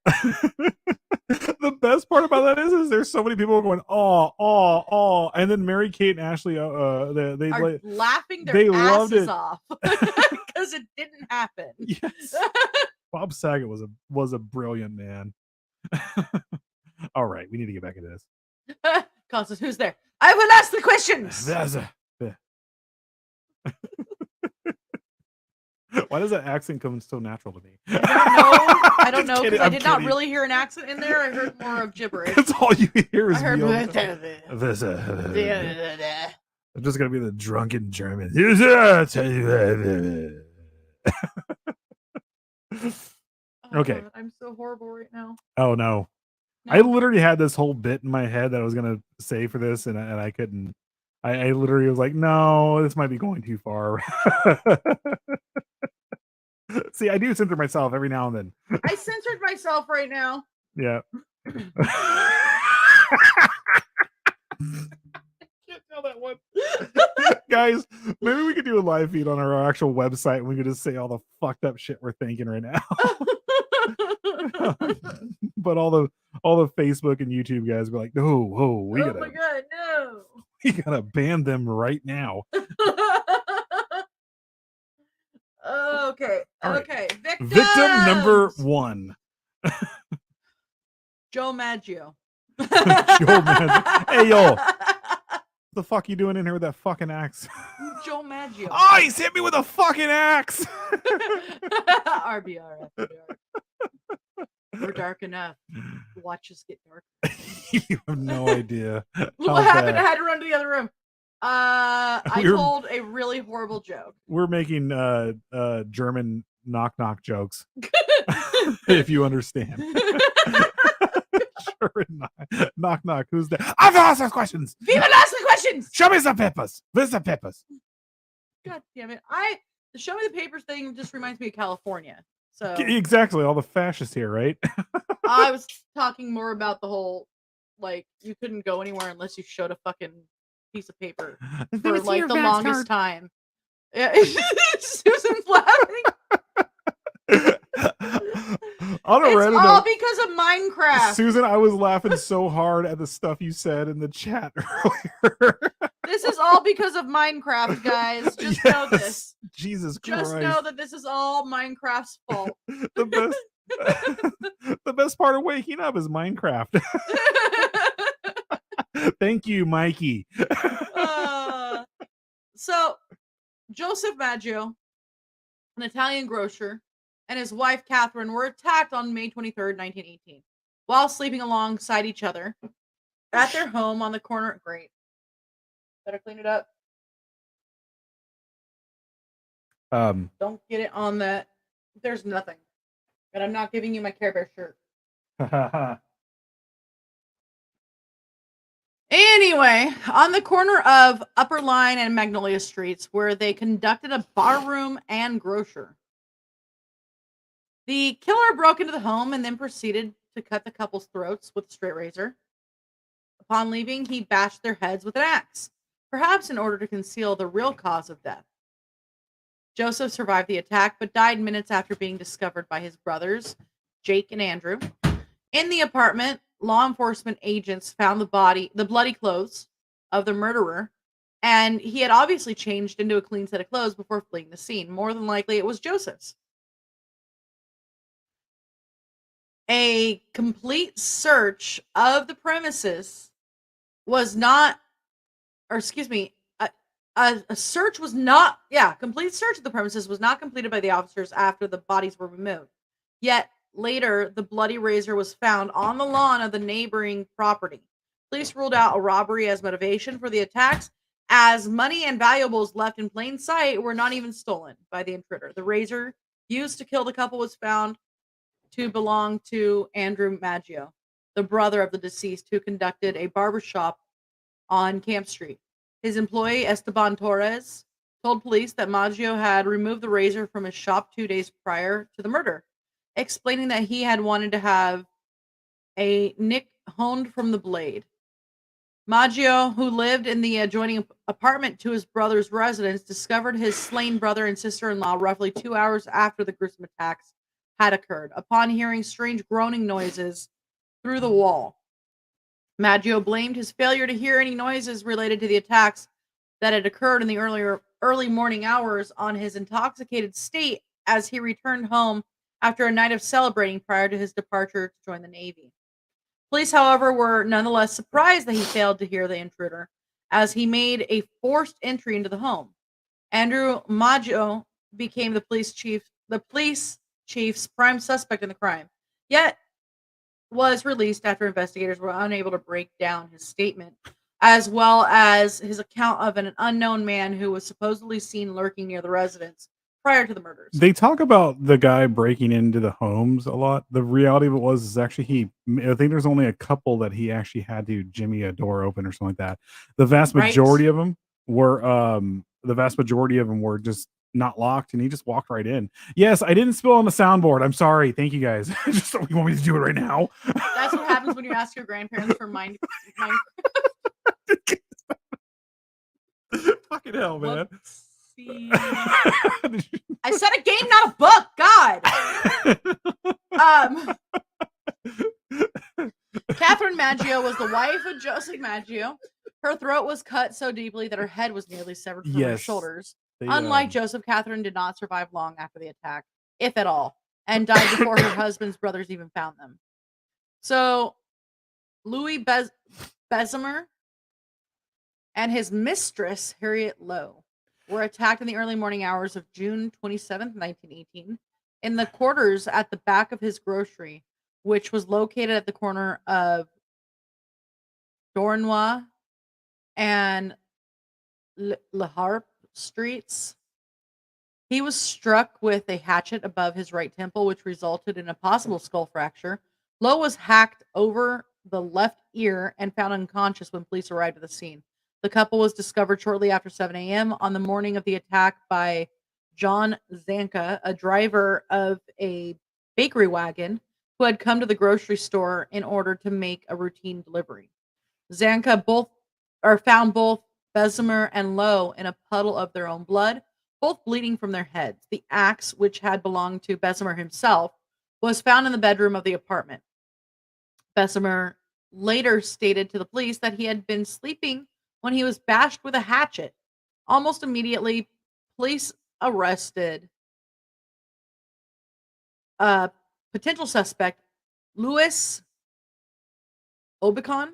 The best part about that is there's so many people going, oh, and then Mary Kate and Ashley, they are laughing their asses off because it didn't happen. Yes. Bob Saget was a brilliant man. All right, we need to get back into this. Constance, who's there? I will ask the questions. Why does that accent come so natural to me? I don't know Just because kidding, I I'm did not kidding. really hear an accent in there. I heard more of gibberish. That's all you hear is I heard. this. I'm just gonna be the drunken German. Oh, Okay. God, I'm so horrible right now. Oh no. I literally had this whole bit in my head that I was gonna say for this, and I couldn't. I literally was like, no, this might be going too far. See, I do censor myself every now and then. I censored myself right now. Yeah. Can't tell that one. Guys, maybe we could do a live feed on our actual website and we could just say all the fucked up shit we're thinking right now. But all the Facebook and YouTube guys were like, no, whoa, Oh my God, no. we gotta ban them right now. Okay. All right. Okay. Victim number 1. Joe Maggio. Joe Maggio. Hey, yo. The fuck you doing in here with that fucking axe? Joe Maggio. Oh, he's hit me with a fucking axe. RBR. We're dark enough. Watch us get dark. You have no idea. What happened? I had to run to the other room. I told a really horrible joke. We're making German knock jokes. If you understand. Sure not. Knock. Who's there? I've asked those questions. People ask the questions. Show me some papers. Where's the papers? God damn it. The show me the papers thing just reminds me of California. So Exactly. All the fascists here, right? I was talking more about the whole, like, you couldn't go anywhere unless you showed a fucking piece of paper for like the longest time. Yeah. Susan's laughing. On a It's random all note, because of Minecraft. Susan, I was laughing so hard at the stuff you said in the chat earlier. This is all because of Minecraft, guys. Just know this. Jesus Christ. Just know that this is all Minecraft's fault. The best part of waking up is Minecraft. Thank you, Mikey. So, Joseph Maggio, an Italian grocer, and his wife Catherine were attacked on May 23rd, 1918, while sleeping alongside each other at their home on the corner. Great. Better clean it up. Don't get it on that. There's nothing. And I'm not giving you my Care Bear shirt. Anyway, on the corner of Upper Line and Magnolia Streets, where they conducted a barroom and grocer. The killer broke into the home and then proceeded to cut the couple's throats with a straight razor. Upon leaving, he bashed their heads with an axe, perhaps in order to conceal the real cause of death. Joseph survived the attack, but died minutes after being discovered by his brothers, Jake and Andrew. In the apartment, law enforcement agents found the bloody clothes of the murderer, and he had obviously changed into a clean set of clothes before fleeing the scene. More than likely, it was Joseph's. A complete search of the premises was not, or excuse me, complete search of the premises was not completed by the officers after the bodies were removed. Yet later, the bloody razor was found on the lawn of the neighboring property. Police ruled out a robbery as motivation for the attacks, as money and valuables left in plain sight were not even stolen by the intruder. The razor used to kill the couple was found to belong to Andrew Maggio, the brother of the deceased, who conducted a barbershop on Camp Street. His employee, Esteban Torres, told police that Maggio had removed the razor from his shop 2 days prior to the murder, explaining that he had wanted to have a nick honed from the blade. Maggio, who lived in the adjoining apartment to his brother's residence, discovered his slain brother and sister-in-law roughly 2 hours after the gruesome attacks had occurred. Upon hearing strange groaning noises through the wall, Maggio blamed his failure to hear any noises related to the attacks that had occurred in the early morning hours on his intoxicated state as he returned home after a night of celebrating prior to his departure to join the Navy. Police, however, were nonetheless surprised that he failed to hear the intruder, as he made a forced entry into the home. Andrew Maggio became the police chief's prime suspect in the crime, yet was released after investigators were unable to break down his statement, as well as his account of an unknown man who was supposedly seen lurking near the residence prior to the murders. They talk about the guy breaking into the homes a lot. The reality of it was is actually I think there's only a couple that he actually had to jimmy a door open or something like that. The vast Right? majority of them were just not locked, and he just walked right in. Yes, I didn't spill on the soundboard. I'm sorry. Thank you guys. Just you want me to do it right now? That's what happens when you ask your grandparents for mind. Fucking hell, man. Whoopsie. I said a game, not a book. God. Catherine Maggio was the wife of Joseph Maggio. Her throat was cut so deeply that her head was nearly severed from her shoulders. Unlike Joseph, Catherine did not survive long after the attack, if at all, and died before her husband's brothers even found them. So, Louis Bessemer and his mistress, Harriet Lowe, were attacked in the early morning hours of June 27th, 1918, in the quarters at the back of his grocery, which was located at the corner of Dornois and Le Harpe streets. He was struck with a hatchet above his right temple, which resulted in a possible skull fracture. Lowe was hacked over the left ear and found unconscious when police arrived at the scene. The couple was discovered shortly after 7 a.m. on the morning of the attack by John Zanka, a driver of a bakery wagon who had come to the grocery store in order to make a routine delivery. Zanka found both Bessemer and Lowe in a puddle of their own blood, both bleeding from their heads. The axe, which had belonged to Bessemer himself, was found in the bedroom of the apartment. Bessemer later stated to the police that he had been sleeping when he was bashed with a hatchet. Almost immediately, police arrested a potential suspect, Louis Obicon,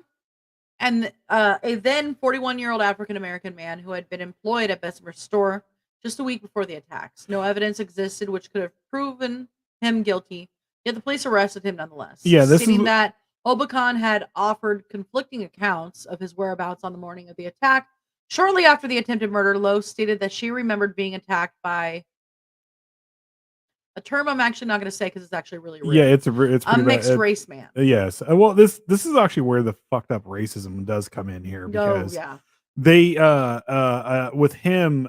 and a then 41-year-old African-American man who had been employed at Bessemer's store just a week before the attacks. No evidence existed which could have proven him guilty, yet the police arrested him nonetheless. Yeah, stating that Obicon had offered conflicting accounts of his whereabouts on the morning of the attack. Shortly after the attempted murder, Lowe stated that she remembered being attacked by a term I'm actually not going to say because it's actually really rude. Yeah, it's a mixed race man. Yes. Well, this is actually where the fucked up racism does come in here, because they with him,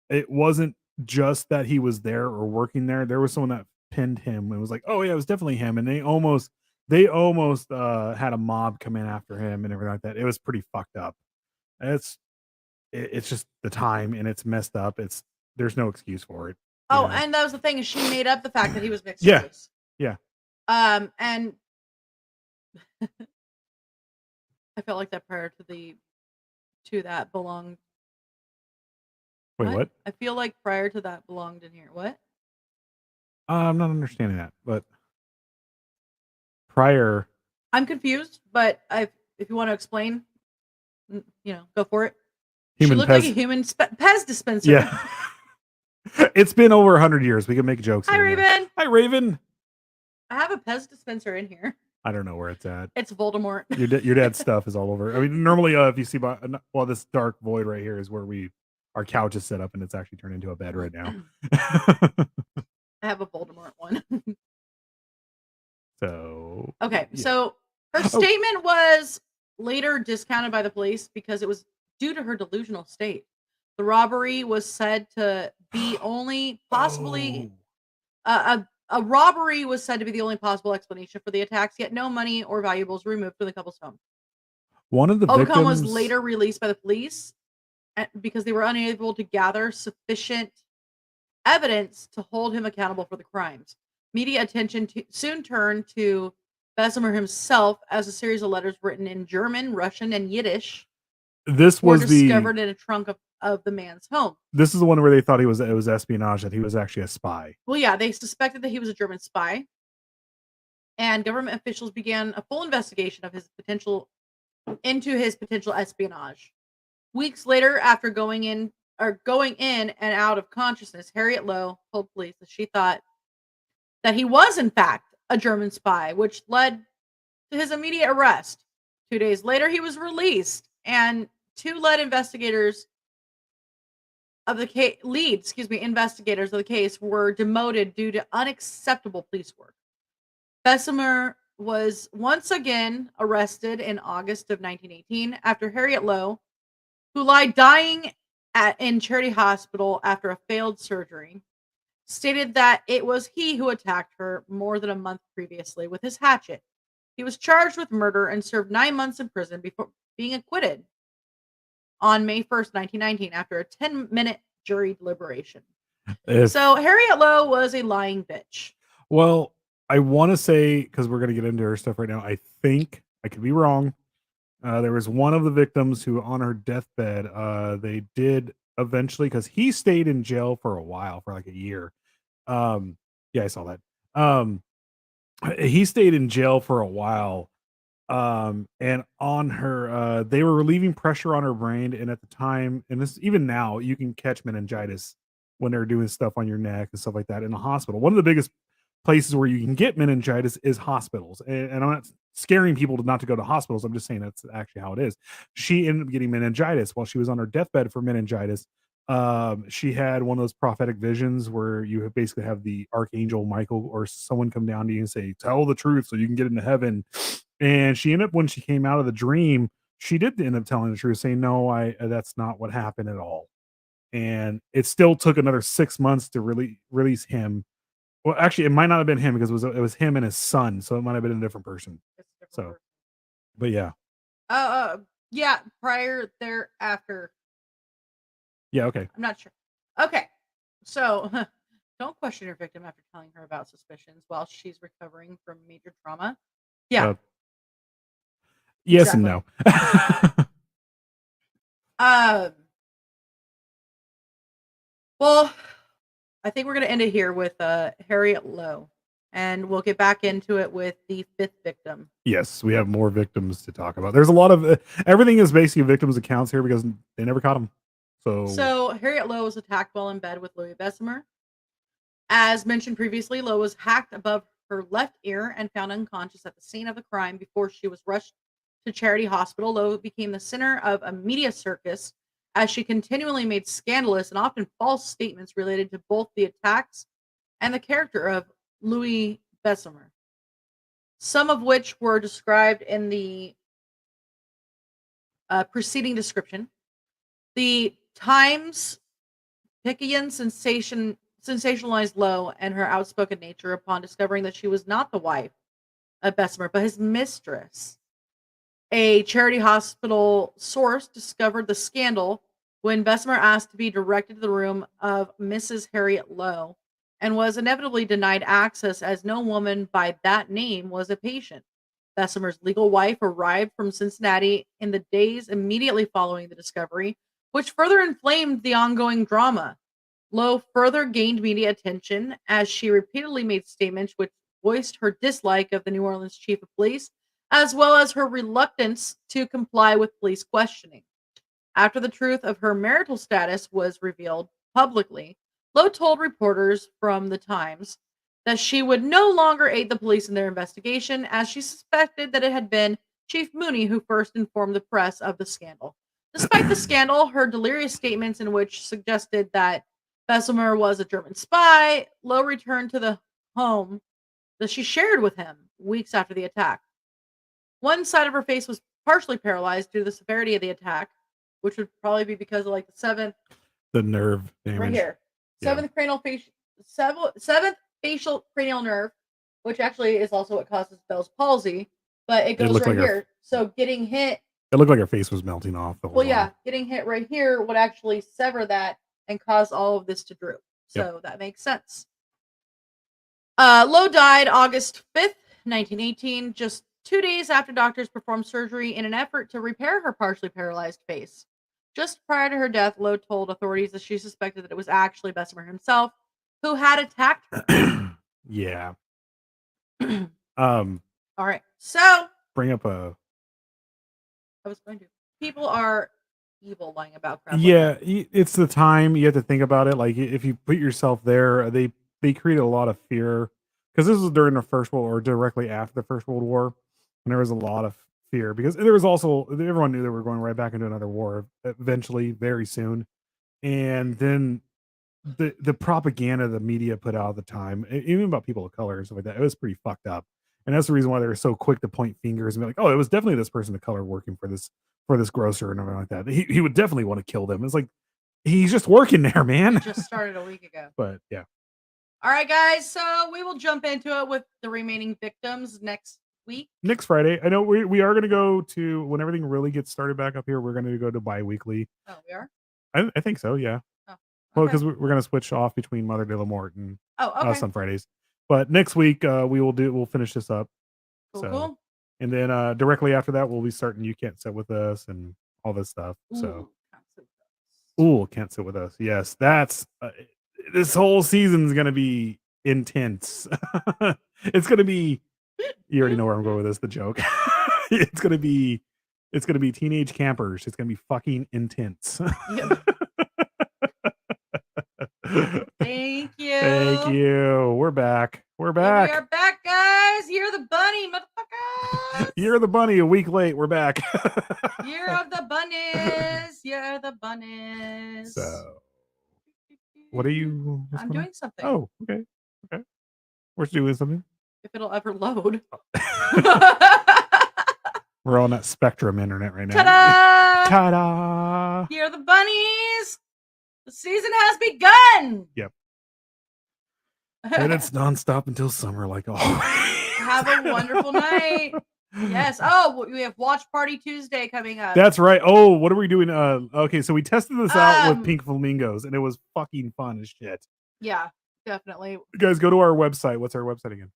it wasn't just that he was there or working there. There was someone that pinned him and was like, "Oh yeah, it was definitely him." And they almost had a mob come in after him and everything like that. It was pretty fucked up. It's just the time, and it's messed up. There's no excuse for it. Oh, and that was the thing, is she made up the fact that he was mixed race. Yeah. And I felt like that prior to that belonged. Wait, what? I feel like prior to that belonged in here. What? I'm not understanding that, but prior. I'm confused, but if you want to explain, go for it. She looked like a human Pez dispenser. Yeah. It's been over 100 years. We can make jokes. Hi, Raven. Hi, Raven. I have a Pez dispenser in here. I don't know where it's at. It's Voldemort. Your dad's stuff is all over. I mean, normally, if you see this dark void right here is where our couch is set up, and it's actually turned into a bed right now. I have a Voldemort one. So okay, so her statement was later discounted by the police because it was due to her delusional state. The robbery was said to be only possibly a robbery was said to be the only possible explanation for the attacks, yet no money or valuables were removed from the couple's home. One of the victims was later released by the police because they were unable to gather sufficient evidence to hold him accountable for the crimes. Media attention soon turned to Bessemer himself as a series of letters written in German, Russian, and Yiddish were discovered in a trunk of the man's home. This is the one where they thought it was espionage, that he was actually a spy. Well, yeah, they suspected that he was a German spy. and government officials began a full investigation of his potential espionage. Weeks later, after going in and out of consciousness, Harriet Lowe told police that she thought that he was in fact a German spy, which led to his immediate arrest. 2 days later, he was released, and two investigators of the case, investigators of the case were demoted due to unacceptable police work. Bessemer was once again arrested in August of 1918 after Harriet Lowe, who lied dying in Charity Hospital after a failed surgery, stated that it was he who attacked her more than a month previously with his hatchet. He was charged with murder and served 9 months in prison before being acquitted on May 1st, 1919, after a 10-minute jury deliberation. So Harriet Lowe was a lying bitch. Well, I want to say, because we're going to get into her stuff right now, I think, I could be wrong, there was one of the victims who on her deathbed, they did eventually, because he stayed in jail for a while, for like a year. Yeah, I saw that. He stayed in jail for a while. And on her, they were relieving pressure on her brain. And at the time, and this even now, you can catch meningitis when they're doing stuff on your neck and stuff like that in the hospital. One of the biggest places where you can get meningitis is hospitals. And I'm not scaring people not to go to hospitals. I'm just saying that's actually how it is. She ended up getting meningitis while she was on her deathbed for meningitis. She had one of those prophetic visions where you basically have the archangel Michael or someone come down to you and say, tell the truth so you can get into heaven. And she ended up, when she came out of the dream, she did end up telling the truth, saying, no, that's not what happened at all. And it still took another 6 months to really release him. Well, actually, it might not have been him, because it was him and his son, so it might have been a different person. So, but yeah. Yeah, prior thereafter. Yeah, okay. I'm not sure. Okay. So, don't question your victim after telling her about suspicions while she's recovering from major trauma. Yeah. Yes exactly. and no. Well, I think we're going to end it here with Harriet Lowe, and we'll get back into it with the 5th victim. Yes, we have more victims to talk about. There's a lot of everything is basically victims' accounts here because they never caught them. So Harriet Lowe was attacked while in bed with Louis Bessemer. As mentioned previously, Lowe was hacked above her left ear and found unconscious at the scene of the crime before she was rushed to Charity Hospital. Lowe became the center of a media circus as she continually made scandalous and often false statements related to both the attacks and the character of Louis Bessemer, some of which were described in the preceding description. The Times Picayune sensationalized Lowe and her outspoken nature upon discovering that she was not the wife of Bessemer, but his mistress. A Charity Hospital source discovered the scandal when Bessemer asked to be directed to the room of Mrs. Harriet Lowe and was inevitably denied access as no woman by that name was a patient. Bessemer's legal wife arrived from Cincinnati in the days immediately following the discovery, which further inflamed the ongoing drama. Lowe further gained media attention as she repeatedly made statements which voiced her dislike of the New Orleans chief of police, as well as her reluctance to comply with police questioning. After the truth of her marital status was revealed publicly, Lowe told reporters from the Times that she would no longer aid the police in their investigation, as she suspected that it had been Chief Mooney who first informed the press of the scandal. Despite the scandal, her delirious statements in which suggested that Bessemer was a German spy, Lowe returned to the home that she shared with him weeks after the attack. One side of her face was partially paralyzed due to the severity of the attack, which would probably be because of like the nerve damage. Right here. Seventh facial cranial nerve, which actually is also what causes Bell's palsy, but it goes right here. So getting hit. It looked like her face was melting off. Getting hit right here would actually sever that and cause all of this to droop. So that makes sense. Lowe died August 5th, 1918, just 2 days after doctors performed surgery in an effort to repair her partially paralyzed face. Just prior to her death, Lowe told authorities that she suspected that it was actually Bessemer himself who had attacked her. Yeah. All right. So bring up a. I was going to. People are evil lying about crap. Yeah, it's the time you have to think about it. Like if you put yourself there, they created a lot of fear because this was during the First World or directly after the First World War, and there was a lot of fear because there was also everyone knew that we were going right back into another war eventually, very soon, and then the propaganda the media put out at the time, even about people of color and stuff like that, it was pretty fucked up. And that's the reason why they were so quick to point fingers and be like, "Oh, it was definitely this person of color working for this grocer and everything like that. He would definitely want to kill them." It's like he's just working there, man. It just started a week ago. But yeah. All right, guys. So we will jump into it with the remaining victims next week. Next Friday. I know we are going to go to when everything really gets started back up here. We're going to go to bi-weekly. Oh, we are. I think so. Yeah. Oh, okay. Well, because we're going to switch off between Mother de la Mort and us on Fridays. But next week we'll finish this up. Cool. And then directly after that, we'll be starting You Can't Sit With Us and all this stuff. So, Can't Sit With Us. Yes, that's this whole season is going to be intense. It's going to be, you already know where I'm going with this, the joke. It's going to be teenage campers. It's going to be fucking intense. Yep. Thank you. Thank you. We're back. We're back. We are back, guys. You're the bunny, motherfuckers. You're the bunny. A week late. We're back. Year of the bunnies. You're the bunnies. So, what are you? I'm doing something. Oh, okay. We're doing something. If it'll ever load. We're on that Spectrum internet right now. Ta-da! Ta-da! You're the bunnies. The season has begun. Yep. And it's nonstop until summer, like always. Have a wonderful night. Yes. Oh, we have Watch Party Tuesday coming up. That's right. Oh, what are we doing? Okay, so we tested this out with Pink Flamingos, and it was fucking fun as shit. Yeah, definitely. You guys, go to our website. What's our website again?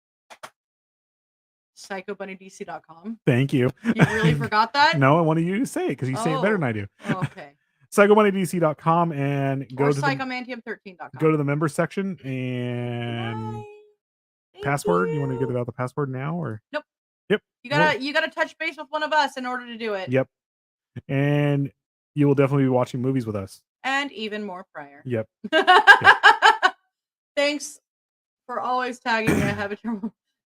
PsychoBunnyDC.com. Thank you. You really forgot that? No, I wanted you to say it because you say it better than I do. Okay. PsychoBunnyDC.com and go or to Psychomantium13.com. Go to the member section and password. You want to get it out the password now or? Nope. Yep. You gotta touch base with one of us in order to do it. Yep. And you will definitely be watching movies with us. And even more prior. Yep. Thanks for always tagging me. I have it.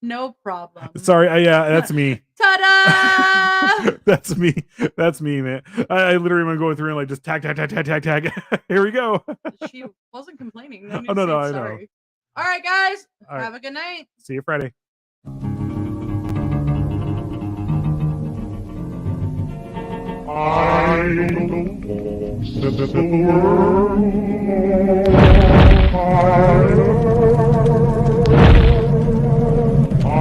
No problem. Sorry. Yeah, that's me. Ta-da! That's me. That's me, man. I literally am going through and like just tag. Here we go. She wasn't complaining. No, I know. All right, guys. All right. Have a good night. See you Friday. I don't know, set the world fire. I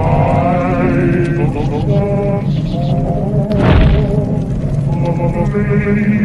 don't know,